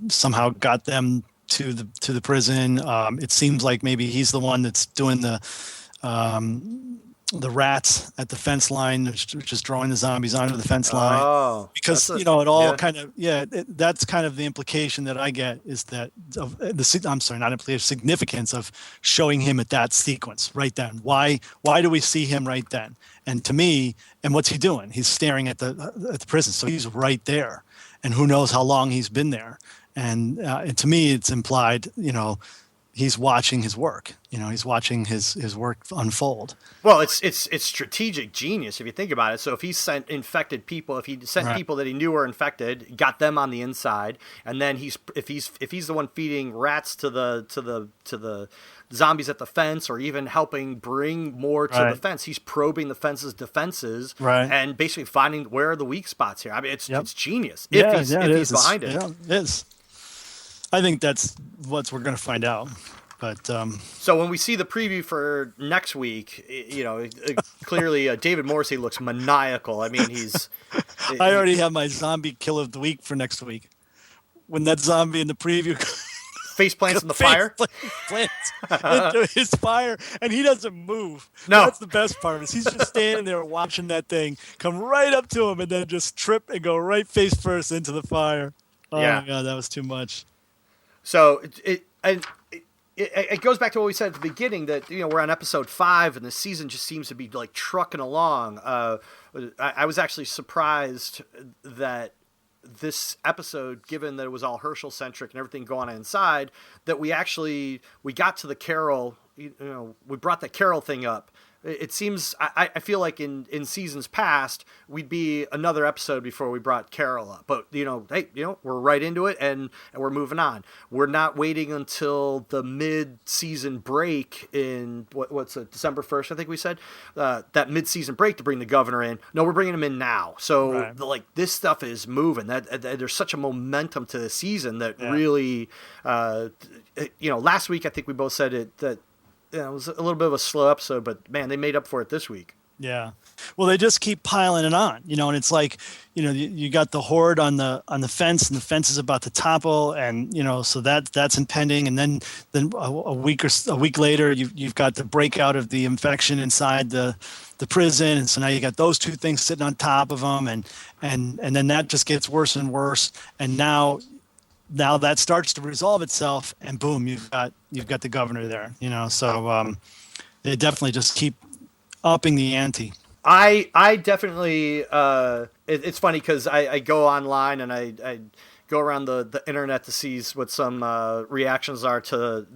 somehow got them to the prison. It seems like maybe he's the one that's doing the rats at the fence line, which is drawing the zombies onto the fence line. Oh, because it all kind of that's kind of the implication that I get is that significance of showing him at that sequence right then. Why do we see him right then? And to me, and what's he doing? He's staring at the prison, so he's right there, and who knows how long he's been there. And to me, it's implied, he's watching his work. He's watching his work unfold. Well, it's strategic genius if you think about it. So if he sent infected people, if he sent people that he knew were infected, got them on the inside, and then if he's the one feeding rats to the zombies at the fence, or even helping bring more to the fence, he's probing the fence's defenses, and basically finding where are the weak spots here. I mean, it's genius. If he's behind it. Yeah, it is. I think that's what we're going to find out. But so when we see the preview for next week, clearly David Morrissey looks maniacal. I mean, I already have my zombie kill of the week for next week. When that zombie in the preview face plants in the fire. Plants into his fire, and he doesn't move. No. That's the best part. Is he's just standing there watching that thing come right up to him, and then just trip and go right face first into the fire. Oh Yeah. my God, that was too much. So it goes back to what we said at the beginning, that we're on episode 5 and the season just seems to be like trucking along. I was actually surprised that this episode, given that it was all Herschel centric and everything going on inside, that we got to the Carol. We brought the Carol thing up. It seems I feel like in seasons past we'd be another episode before we brought Carol up, but we're right into it and we're moving on. We're not waiting until the mid-season break in what's it, December 1st, I think we said, that mid-season break to bring the governor in. No, we're bringing him in now. So right. This stuff is moving. That there's such a momentum to the season that really, last week I think we both said it was a little bit of a slow episode, but man, they made up for it this week. Yeah. Well, they just keep piling it on, and it's like, you got the horde on the fence, and the fence is about to topple, and so that's impending, and then a week later, you've got the breakout of the infection inside the prison, and so now you got those two things sitting on top of them, and then that just gets worse and worse, and now that starts to resolve itself, and boom, you've got the governor there, so they definitely just keep upping the ante. I definitely it's funny because I go online and I go around the internet to see what some reactions are to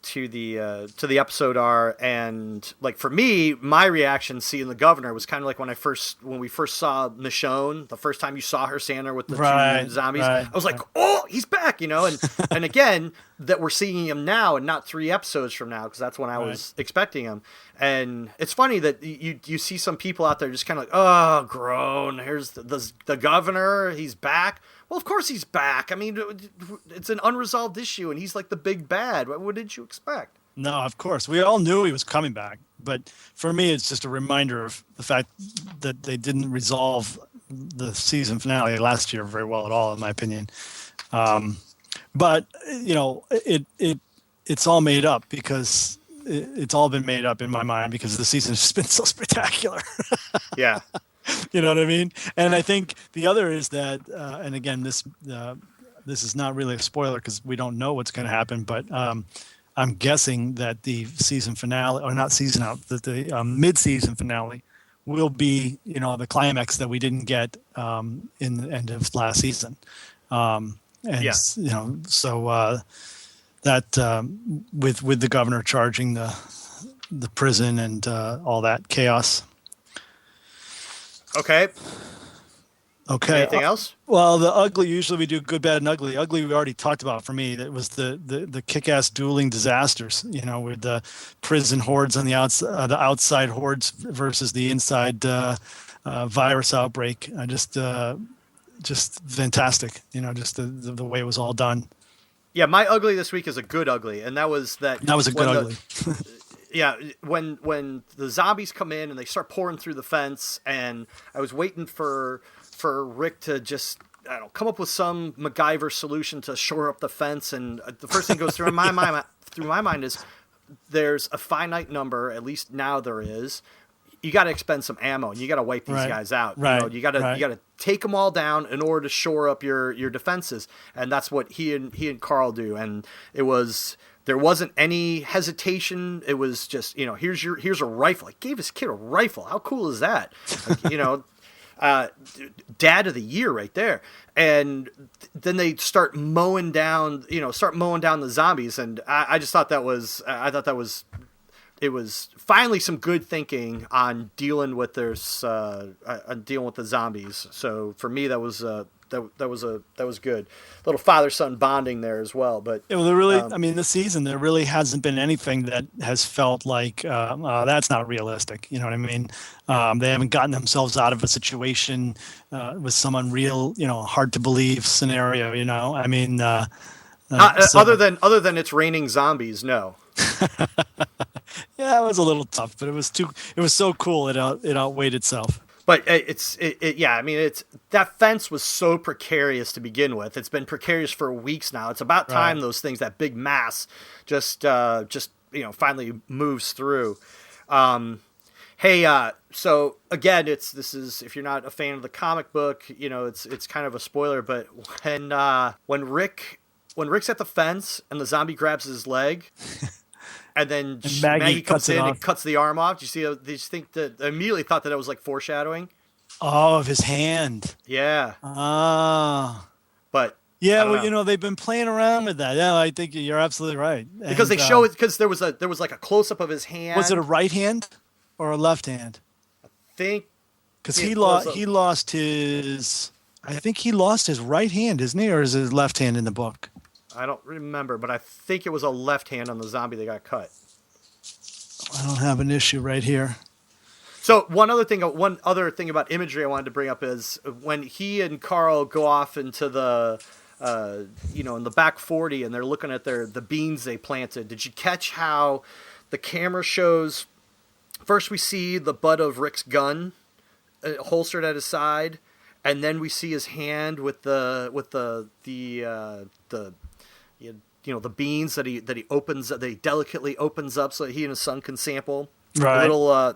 the episode are, and like for me, my reaction seeing the governor was kind of like when we first saw Michonne, the first time you saw her standing there with the two zombies. I was like, oh, he's back, and again that we're seeing him now and not 3 episodes from now, because that's when I was expecting him. And it's funny that you see some people out there just kind of like, oh, groan, here's the governor, he's back. Well, of course he's back. I mean, it's an unresolved issue, and he's like the big bad. What did you expect? No, of course. We all knew he was coming back. But for me, it's just a reminder of the fact that they didn't resolve the season finale last year very well at all, in my opinion. But, it's all made up because it's all been made up in my mind because the season has just been so spectacular. Yeah. You know what I mean? And I think the other is that, and again, this is not really a spoiler because we don't know what's going to happen, but I'm guessing that the season finale, or not season out, that the mid-season finale will be, the climax that we didn't get in the end of last season. So that with the governor charging the prison and all that chaos. Okay. Anything else? Well, the ugly, usually we do good, bad, and ugly. Ugly we already talked about for me. That was the kick-ass dueling disasters, with the prison hordes on the outside hordes versus the inside virus outbreak. Just fantastic, just the way it was all done. Yeah, my ugly this week is a good ugly, and that was a good ugly. Yeah, when the zombies come in and they start pouring through the fence, and I was waiting for Rick to just come up with some MacGyver solution to shore up the fence, and the first thing goes through my mind is there's a finite number, at least now there is. You got to expend some ammo, and you got to wipe these guys out. Right. You got to take them all down in order to shore up your defenses, and that's what he and Carl do. And there wasn't any hesitation. It was just, here's a rifle. I gave his kid a rifle. How cool is that? Dad of the year right there. And then they start mowing down the zombies. And I just thought it was finally some good thinking on dealing with the zombies. So for me, that was good. A little father-son bonding there as well. But this season there really hasn't been anything that has felt like that's not realistic. You know what I mean? They haven't gotten themselves out of a situation with some unreal, hard to believe scenario. I mean, other than it's raining zombies, no. Yeah, it was a little tough, but it was so cool. It outweighed itself. But yeah, I mean, that fence was so precarious to begin with. It's been precarious for weeks now. It's about time those things, that big mass, just finally moves through. Hey, so again, this is, if you're not a fan of the comic book, it's kind of a spoiler, but when Rick's at the fence and the zombie grabs his leg, and then Maggie comes in and cuts the arm off. Did you think that? I immediately thought that it was like foreshadowing. Oh, of his hand. Yeah. But yeah, well, they've been playing around with that. Yeah, I think you're absolutely right. Because they show it, because there was like a close up of his hand. Was it a right hand or a left hand? I think because he lost his. I think he lost his right hand, isn't he, or is his left hand in the book? I don't remember, but I think it was a left hand on the zombie that got cut. I don't have an issue right here. So one other thing about imagery I wanted to bring up is when he and Carl go off into the, in the back 40, and they're looking at the beans they planted. Did you catch how the camera shows? First, we see the butt of Rick's gun holstered at his side, and then we see his hand with the beans that he opens, that he delicately opens up so that he and his son can sample. Right. A little,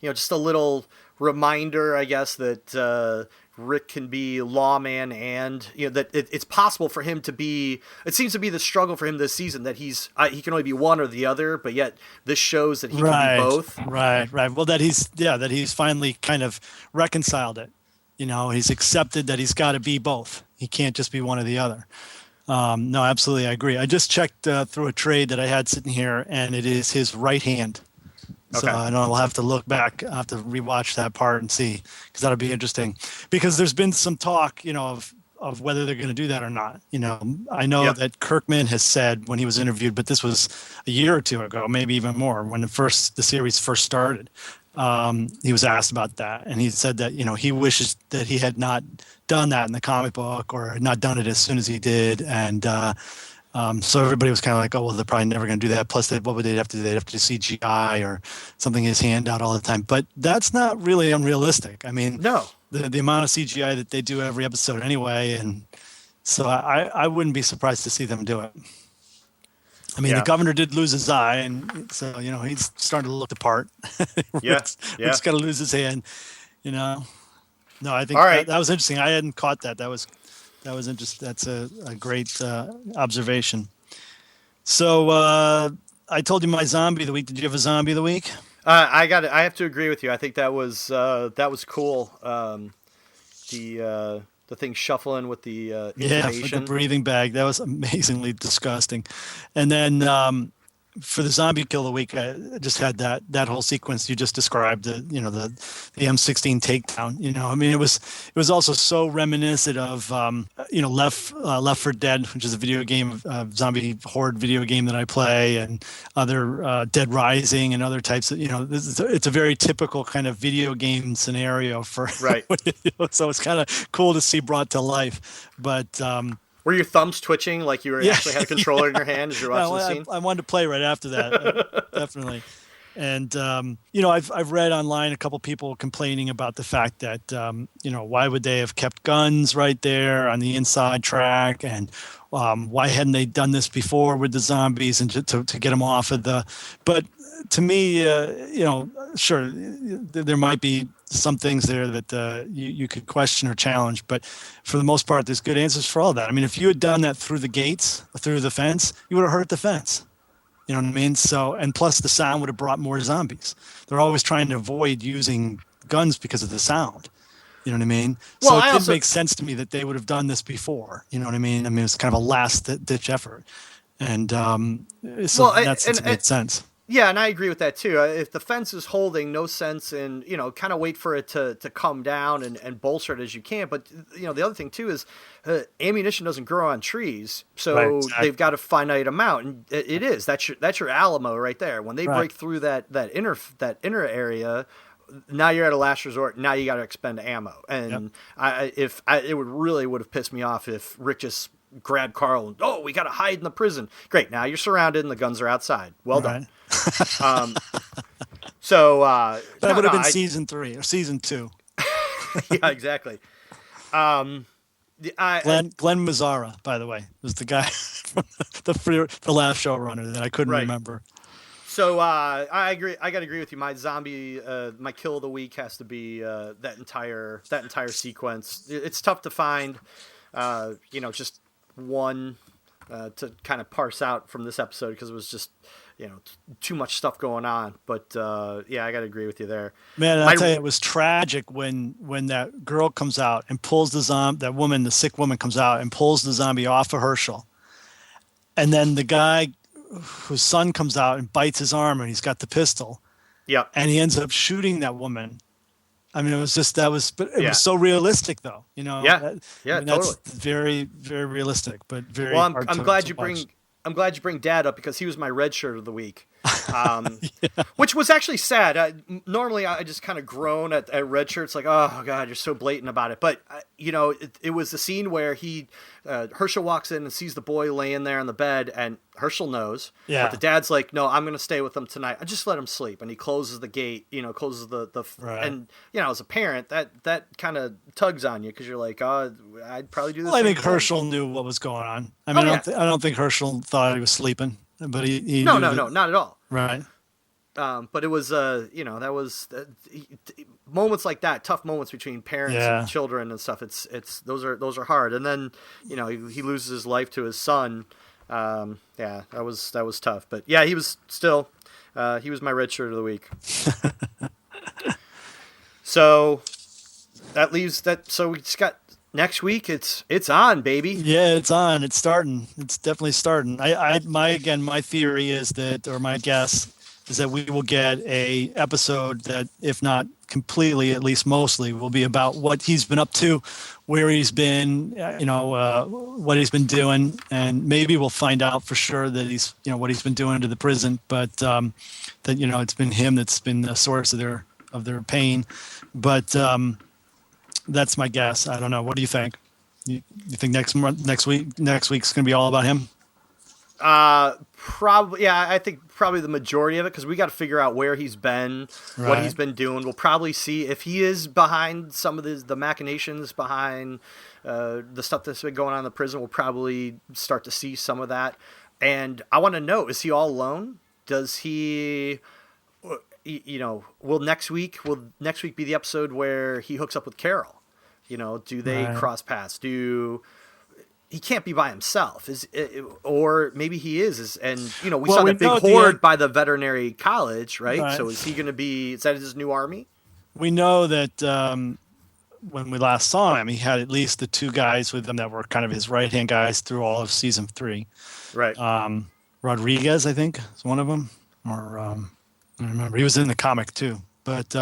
just a little reminder, I guess, that Rick can be lawman, and that it's possible for him to be. It seems to be the struggle for him this season, that he can only be one or the other, but yet this shows that he can be both. Right. Well, that he's finally kind of reconciled it. He's accepted that he's got to be both. He can't just be one or the other. No, absolutely, I agree. I just checked through a trade that I had sitting here, and it is his right hand. So okay. I know I'll have to look back. I'll have to rewatch that part and see, because that'll be interesting. Because there's been some talk, of whether they're going to do that or not. I know that Kirkman has said when he was interviewed, but this was a year or two ago, maybe even more, when the series first started. He was asked about that, and he said that he wishes that he had not done that in the comic book, or not done it as soon as he did, and so everybody was kind of like, oh well, they're probably never going to do that. Plus, what would they have to do? They'd have to do CGI or something, his hand out all the time. But that's not really unrealistic. I mean, no, the amount of CGI that they do every episode anyway, and so I wouldn't be surprised to see them do it. I mean, the governor did lose his eye, and so he's starting to look the part. Rick's got to lose his hand. No, I think that was interesting. I hadn't caught that. That was interesting. That's a great observation. So I told you my zombie of the week. Did you have a zombie of the week? I have to agree with you. I think that was cool. The thing shuffling with the information. With the breathing bag. That was amazingly disgusting. And then for the zombie kill of the week, I just had that whole sequence you just described. The M16 takedown. I mean, it was also so reminiscent of Left 4 Dead, which is a video game, zombie horde video game that I play, and other Dead Rising and other types of. It's a very typical kind of video game scenario for. Right. So it's kind of cool to see brought to life, but. Were your thumbs twitching like you actually had a controller in your hand as you're watching the scene? I wanted to play right after that, definitely. And I've read online a couple people complaining about the fact that why would they have kept guns right there on the inside track, and why hadn't they done this before with the zombies and to get them off of the. But to me, sure, there might be some things there that you could question or challenge, but for the most part, there's good answers for all that. I mean, if you had done that through the gates, through the fence, you would have hurt the fence. You know what I mean? So, and plus the sound would have brought more zombies. They're always trying to avoid using guns because of the sound. You know what I mean? So it did make sense to me that they would have done this before. You know what I mean? I mean, it's kind of a last-ditch effort. And in that sense, it made sense. Yeah, and I agree with that too. If the fence is holding, no sense in, kind of wait for it to come down and bolster it as you can. But, the other thing too is ammunition doesn't grow on trees. So exactly. They've got a finite amount. And it is. That's your Alamo right there. When they break through that inner area, now you're at a last resort. Now you got to expend ammo. And it would have pissed me off if Rick just grabbed Carl and, we got to hide in the prison. Great. Now you're surrounded and the guns are outside. Well done. So That would have been season 3 or season 2. Yeah, exactly. Glenn Mazzara, by the way, was the guy from the last showrunner that I couldn't remember. So I agree. I gotta agree with you. My my kill of the week has to be that entire sequence. It's tough to find, just one to kind of parse out from this episode because it was just too much stuff going on. But yeah, I gotta agree with you there. Man, I'll tell you, it was tragic when that girl comes out and pulls the sick woman comes out and pulls the zombie off of Herschel, and then the guy whose son comes out and bites his arm and he's got the pistol. Yeah. And he ends up shooting that woman. I mean, it was so realistic though, Yeah. Totally. That's very, very realistic, but very well, hard I'm glad you bring Dad up because he was my red shirt of the week. Which was actually sad. Normally I just kind of groan at red shirts like, oh God, you're so blatant about it. But it was the scene where Herschel walks in and sees the boy laying there on the bed, and Herschel knows. Yeah. But the dad's like, no, I'm going to stay with him tonight. I just let him sleep. And he closes the gate, closes right. And as a parent, that kind of tugs on you because you're like, oh, I'd probably do this. Well, I think Herschel knew what was going on. I mean, I don't think Herschel thought he was sleeping, but he no, not at all. Right. But it was, that was moments like that, tough moments between parents and children and stuff. Those are hard. And then, he loses his life to his son. That was tough. But yeah, he was still, he was my red shirt of the week. So that leaves that. So we just got next week. It's on, baby. Yeah, it's on. It's starting. It's definitely starting. My theory is that, or my guess is that we will get a episode that, if not completely, at least mostly, will be about what he's been up to, where he's been, what he's been doing, and maybe we'll find out for sure that he's, what he's been doing to the prison, but that it's been him that's been the source of their pain, but that's my guess. I don't know. What do you think? You think next week's going to be all about him? Probably, yeah. I think probably the majority of it because we got to figure out where he's been, what he's been doing. We'll probably see if he is behind some of the machinations behind the stuff that's been going on in the prison. We'll probably start to see some of that. And I want to know: is he all alone? Does he? Will next week be the episode where he hooks up with Carol? Do they cross paths? He can't be by himself, or maybe he is. And we saw that big horde by the veterinary college, right? So is he going to be? Is that his new army? We know that when we last saw him, he had at least the 2 guys with him that were kind of his right-hand guys through all of season 3. Right. Rodriguez, I think, is one of them, or I don't remember. He was in the comic too, but.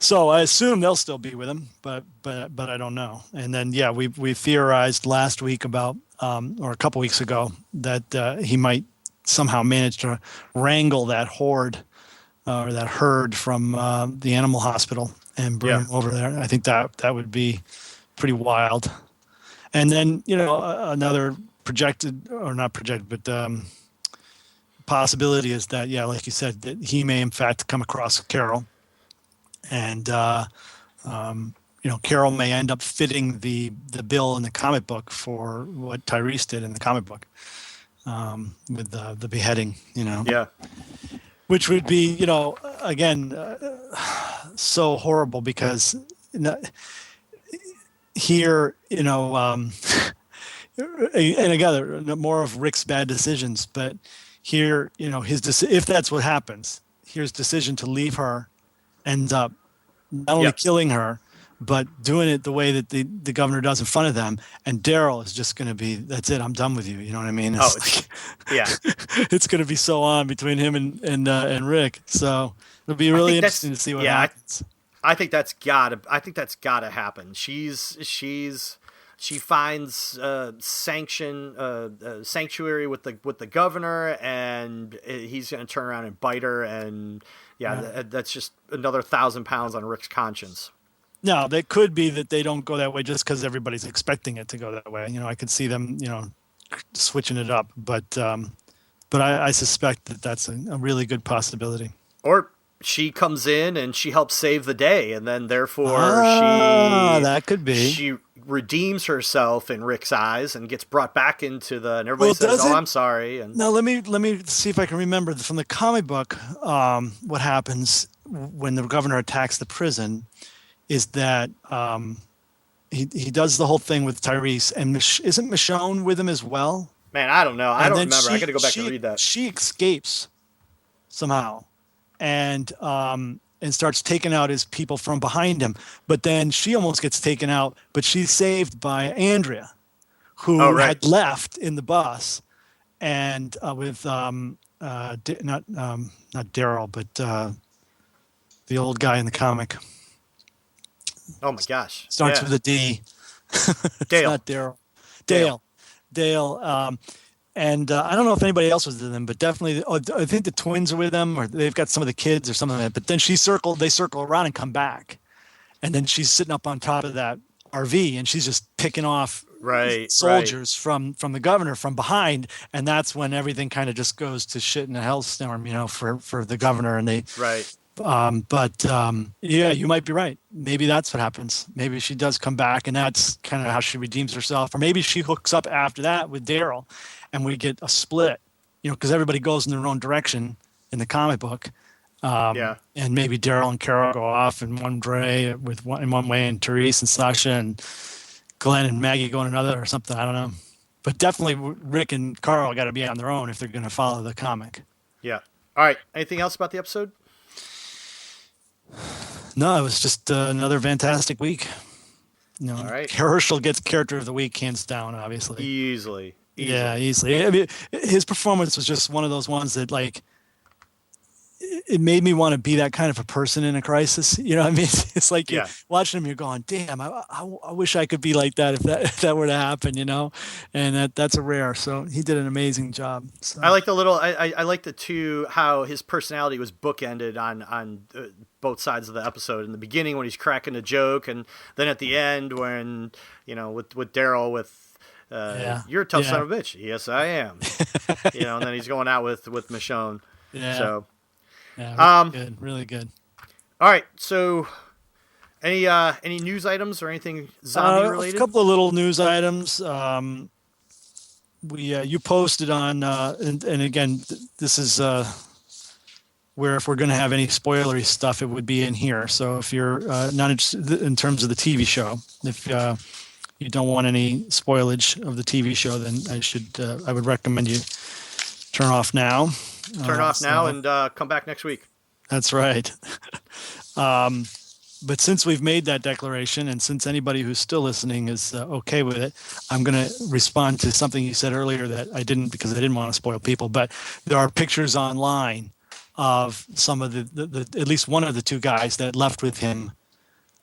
So I assume they'll still be with him, but I don't know. And then we theorized last week about or a couple weeks ago that he might somehow manage to wrangle that horde or that herd from the animal hospital and bring him over there. I think that would be pretty wild. And then another projected or not projected, but possibility is that like you said, that he may in fact come across Carol. And Carol may end up fitting the bill in the comic book for what Tyrese did in the comic book with the beheading. Which would be again so horrible because here and again more of Rick's bad decisions, but here if that's what happens, his decision to leave her ends up not only killing her, but doing it the way that the governor does in front of them. And Daryl is just going to be, that's it, I'm done with you. You know what I mean? It's going to be so on between him and Rick. So it'll be really interesting to see what happens. I think that's gotta happen. She finds sanctuary with the governor, and he's going to turn around and bite her, and that's just another 1,000 pounds on Rick's conscience. No, it could be that they don't go that way just because everybody's expecting it to go that way. I could see them, switching it up, but I suspect that that's a really good possibility. Or she comes in and she helps save the day, and then therefore that could be. She redeems herself in Rick's eyes and gets brought back into the. And everybody says, "Oh, I'm sorry." And now let me see if I can remember from the comic book. What happens when the governor attacks the prison is that he does the whole thing with Tyrese, and isn't Michonne with him as well? Man, I don't know. I don't remember. I got to go back and read that. She escapes somehow, and starts taking out his people from behind him. But then she almost gets taken out, but she's saved by Andrea, who had left in the bus, and with not Daryl, but the old guy in the comic. Oh my gosh! Starts with a D. Dale. It's not Daryl. Dale. And I don't know if anybody else was with them, but definitely, I think the twins are with them, or they've got some of the kids or something like that. But then they circle around and come back. And then she's sitting up on top of that RV, and she's just picking off soldiers from the governor from behind. And that's when everything kind of just goes to shit in a hellstorm, for the governor. And they, yeah, you might be right. Maybe that's what happens. Maybe she does come back, and that's kind of how she redeems herself. Or maybe she hooks up after that with Daryl, and we get a split, because everybody goes in their own direction in the comic book. And maybe Daryl and Carol go off in one way, in one way, and Therese and Sasha and Glenn and Maggie go in another, or something. I don't know. But definitely Rick and Carl got to be on their own if they're going to follow the comic. Yeah. All right. Anything else about the episode? No, it was just another fantastic week. All right. Herschel gets character of the week, hands down, obviously. Easily. Yeah, easily. I mean, his performance was just one of those ones that, like, it made me want to be that kind of a person in a crisis. You know what I mean? It's like you're watching him, you're going, damn, I wish I could be like that if that were to happen, And that's a rare. So he did an amazing job. So. I like I like the two, how his personality was bookended on both sides of the episode. In the beginning when he's cracking a joke, and then at the end when, with Daryl you're a tough son of a bitch. Yes, I am. And then he's going out with Michonne. Yeah. So. Yeah, really good. All right, so any news items or anything zombie related? A couple of little news items. You posted on, and again, this is where if we're going to have any spoilery stuff, it would be in here. So if you're not interested in terms of the TV show, if you don't want any spoilage of the TV show, then I would recommend you turn off now. Turn off now and come back next week. That's right. But since we've made that declaration, and since anybody who's still listening is okay with it, I'm going to respond to something you said earlier that I didn't, because I didn't want to spoil people. But there are pictures online of some of the at least one of the two guys that left with him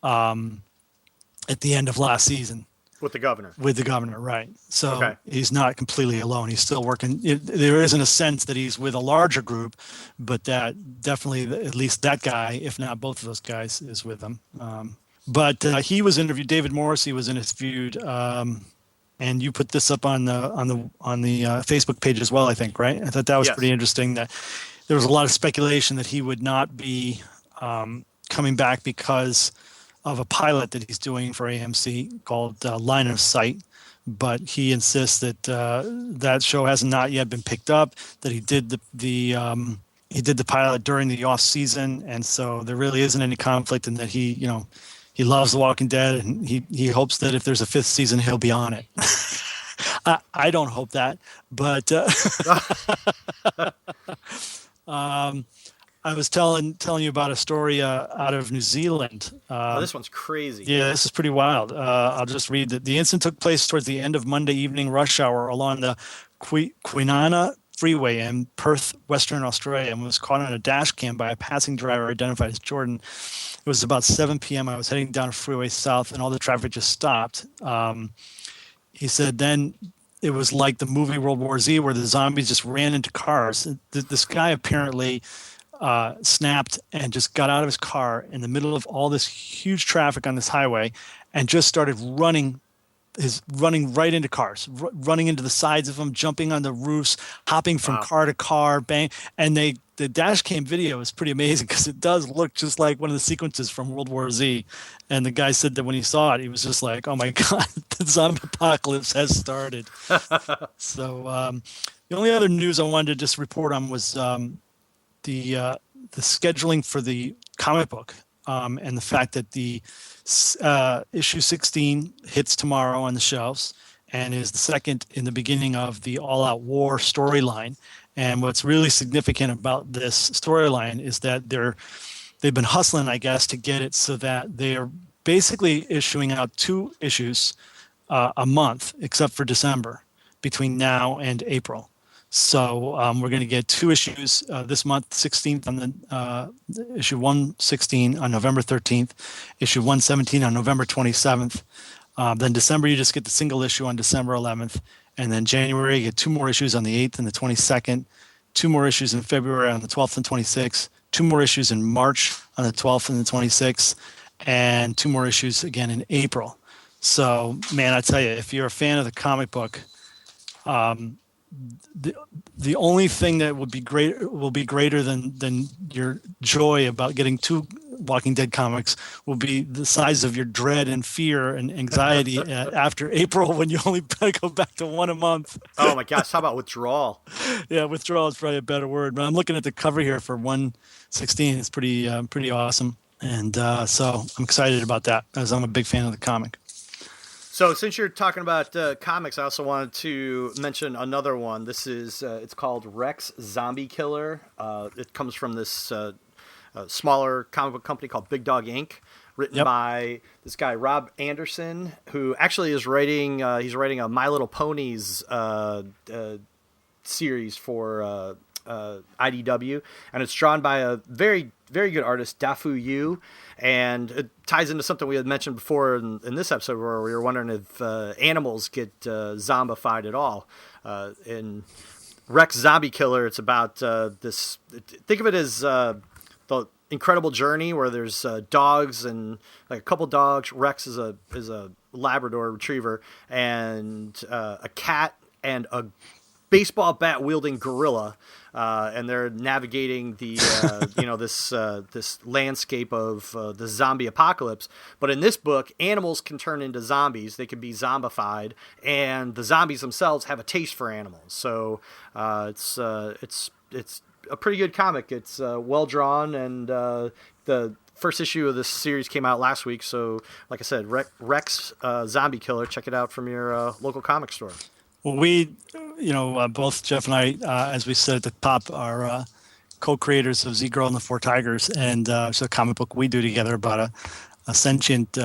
at the end of last season. With the governor. With the governor, right. So He's not completely alone. He's still working. There isn't a sense that he's with a larger group, but that definitely, at least that guy, if not both of those guys, is with them. But he was interviewed. David Morrissey was interviewed, and you put this up on the Facebook page as well, I think, right? I thought that was pretty interesting. That there was a lot of speculation that he would not be coming back because of a pilot that he's doing for AMC called Line of Sight, but he insists that that show has not yet been picked up. That he did the pilot during the off season, and so there really isn't any conflict, and that he loves The Walking Dead, and he hopes that if there's a fifth season, he'll be on it. I don't hope that, but I was telling you about a story out of New Zealand. This one's crazy. Yeah, this is pretty wild. I'll just read that. The incident took place towards the end of Monday evening rush hour along the Kwinana Freeway in Perth, Western Australia, and was caught on a dash cam by a passing driver identified as Jordan. It was about 7 p.m. I was heading down a freeway south, and all the traffic just stopped. He said then it was like the movie World War Z, where the zombies just ran into cars. This guy apparently snapped and just got out of his car in the middle of all this huge traffic on this highway and just started running right into cars, running into the sides of them, jumping on the roofs, hopping from car to car, bang. And they the dash cam video is pretty amazing because it does look just like one of the sequences from World War Z. And the guy said that when he saw it, he was just like, "Oh my God, the zombie apocalypse has started." So the only other news I wanted to just report on was the scheduling for the comic book, and the fact that the issue 16 hits tomorrow on the shelves and is the second in the beginning of the All Out War storyline. And what's really significant about this storyline is that they've been hustling, I guess, to get it so that they're basically issuing out 2 issues a month, except for December, between now and April. So we're going to get 2 issues this month, 16th on the issue 116 on November 13th, issue 117 on November 27th. Then December, you just get the single issue on December 11th. And then January, you get 2 more issues on the 8th and the 22nd, 2 more issues in February on the 12th and 26th, 2 more issues in March on the 12th and the 26th, and 2 more issues again in April. So, man, I tell you, if you're a fan of the comic book, the only thing that will be greater than your joy about getting 2 Walking Dead comics will be the size of your dread and fear and anxiety after April, when you only go back to 1 a month. Oh my gosh, how about withdrawal? Yeah, withdrawal is probably a better word. But I'm looking at the cover here for 116. It's pretty awesome, and so I'm excited about that, as I'm a big fan of the comic. So since you're talking about comics, I also wanted to mention another one. This is it's called Rex Zombie Killer. It comes from this smaller comic book company called Big Dog Inc., written by this guy Rob Anderson, who actually is writing he's writing a My Little Ponies series for IDW, and it's drawn by a very, very good artist, Dafu Yu, and it ties into something we had mentioned before in this episode, where we were wondering if animals get zombified at all. In Rex Zombie Killer, it's about this. Think of it as the incredible journey where there's dogs and like a couple dogs. Rex is a Labrador Retriever, and a cat and a baseball bat wielding gorilla, and they're navigating the this landscape of the zombie apocalypse. But in this book, animals can turn into zombies. They can be zombified, and the zombies themselves have a taste for animals. So it's a pretty good comic. It's well drawn, and the first issue of this series came out last week. So, like I said, Rex Zombie Killer. Check it out from your local comic store. Well, we, both Jeff and I, as we said at the top, are co-creators of Z-Girl and the Four Tigers, and it's a comic book we do together about a sentient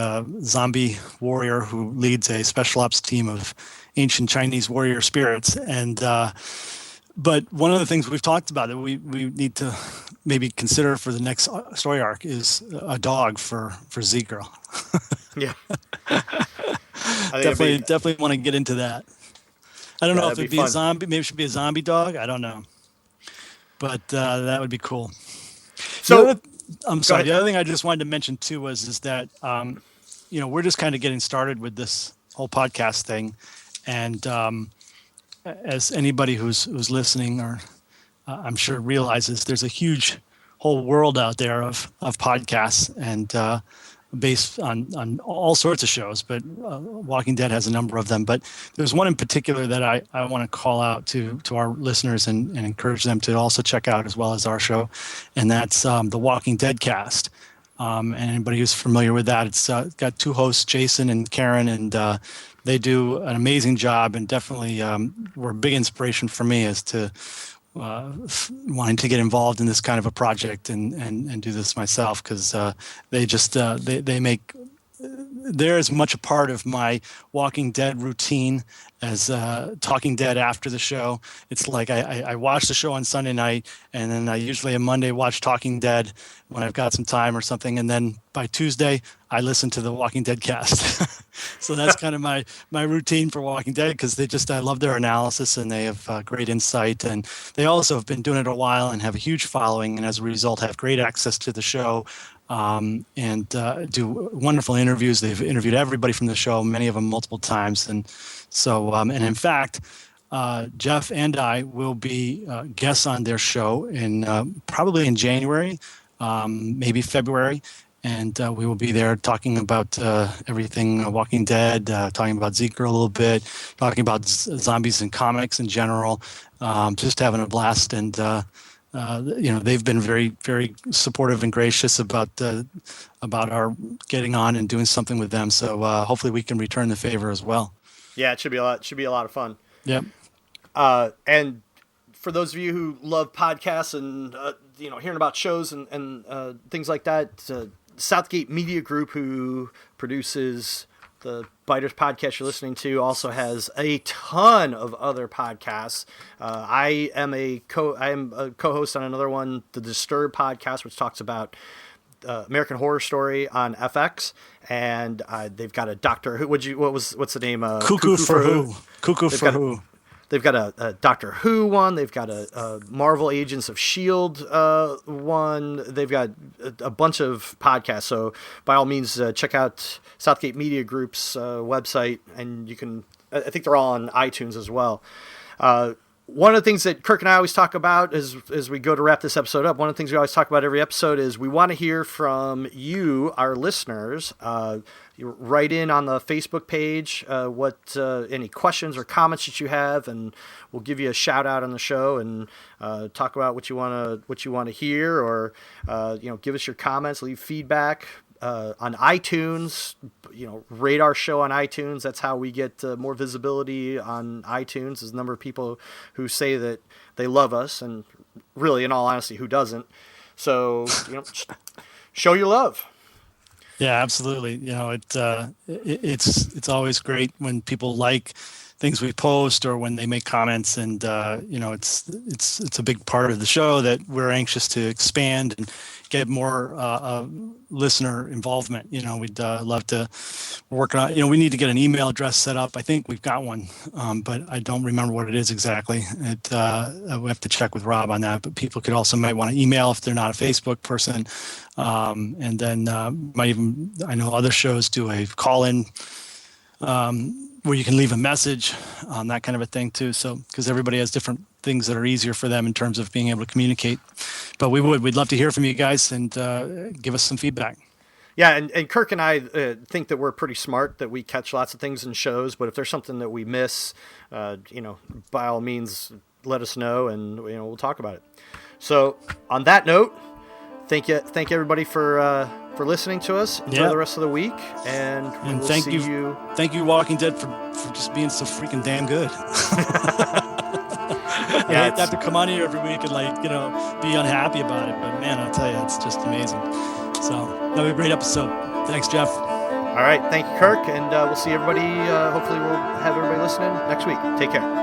zombie warrior who leads a special ops team of ancient Chinese warrior spirits. And but one of the things we've talked about that we need to maybe consider for the next story arc is a dog for Z-Girl. Yeah, definitely want to get into that. I don't know if it'd be fun. a zombie. Maybe it should be a zombie dog. I don't know, but that would be cool. So I'm sorry. The other thing I just wanted to mention too is that we're just kind of getting started with this whole podcast thing, and as anybody who's listening or I'm sure realizes, there's a huge whole world out there of podcasts, and based on all sorts of shows, but Walking Dead has a number of them. But there's one in particular that I want to call out to our listeners and encourage them to also check out, as well as our show, and that's the Walking Dead cast. And anybody who's familiar with that, it's got 2 hosts, Jason and Karen, and they do an amazing job, and definitely were a big inspiration for me as to wanting to get involved in this kind of a project and do this myself, because they just they make, they're as much a part of my Walking Dead routine as Talking Dead after the show. It's like I watch the show on Sunday night, and then I usually on Monday watch Talking Dead when I've got some time or something, and then by Tuesday I listen to the Walking Dead cast. So that's kind of my routine for Walking Dead, because I love their analysis, and they have great insight, and they also have been doing it a while and have a huge following, and as a result have great access to the show. And do wonderful interviews. They've interviewed everybody from the show, many of them multiple times. And so, and in fact, Jeff and I will be guests on their show in probably in January, maybe February. And we will be there talking about everything Walking Dead, talking about Zeke a little bit, talking about zombies and comics in general, just having a blast. And, they've been very, very supportive and gracious about our getting on and doing something with them. So hopefully we can return the favor as well. Yeah, it should be a lot. It should be a lot of fun. Yep. And for those of you who love podcasts and hearing about shows and things like that, Southgate Media Group, who produces the Biters podcast you're listening to, also has a ton of other podcasts. I am a co-host on another one, the Disturbed podcast, which talks about American Horror Story on FX, and they've got a Doctor Who. What's the name? Cuckoo for Who. Cuckoo for Who. They've got a Doctor Who one. They've got a Marvel Agents of S.H.I.E.L.D. one. They've got a bunch of podcasts. So by all means, check out Southgate Media Group's website, and you can. I think they're all on iTunes as well. One of the things that Kirk and I always talk about as we go to wrap this episode up, one of the things we always talk about every episode is we want to hear from you, our listeners. You write in on the Facebook page what any questions or comments that you have, and we'll give you a shout out on the show and talk about what you want to hear, or give us your comments, leave feedback. On iTunes, rate our show on iTunes. That's how we get more visibility on iTunes. There's a number of people who say that they love us, and really, in all honesty, who doesn't? So, show your love. Yeah, absolutely. It's always great when people like things we post or when they make comments, and it's a big part of the show that we're anxious to expand and get more listener involvement. We'd love to work on. We need to get an email address set up. I think we've got one, but I don't remember what it is exactly. We have to check with Rob on that. But people could also might want to email if they're not a Facebook person, and then might even. I know other shows do a call-in. Where you can leave a message, that kind of a thing too. So, because everybody has different things that are easier for them in terms of being able to communicate. But we'd love to hear from you guys and give us some feedback. Yeah, and Kirk and I think that we're pretty smart, that we catch lots of things in shows. But if there's something that we miss, by all means, let us know, and we'll talk about it. So, on that note, thank everybody for listening to us. Enjoy the rest of the week, and we'll thank see you. Thank you, Walking Dead, for just being so freaking damn good. I have to come on here every week and be unhappy about it, but man, I'll tell you, it's just amazing. So that'll be a great episode. Thanks, Jeff. All right, thank you, Kirk, and we'll see everybody. Hopefully, we'll have everybody listening next week. Take care.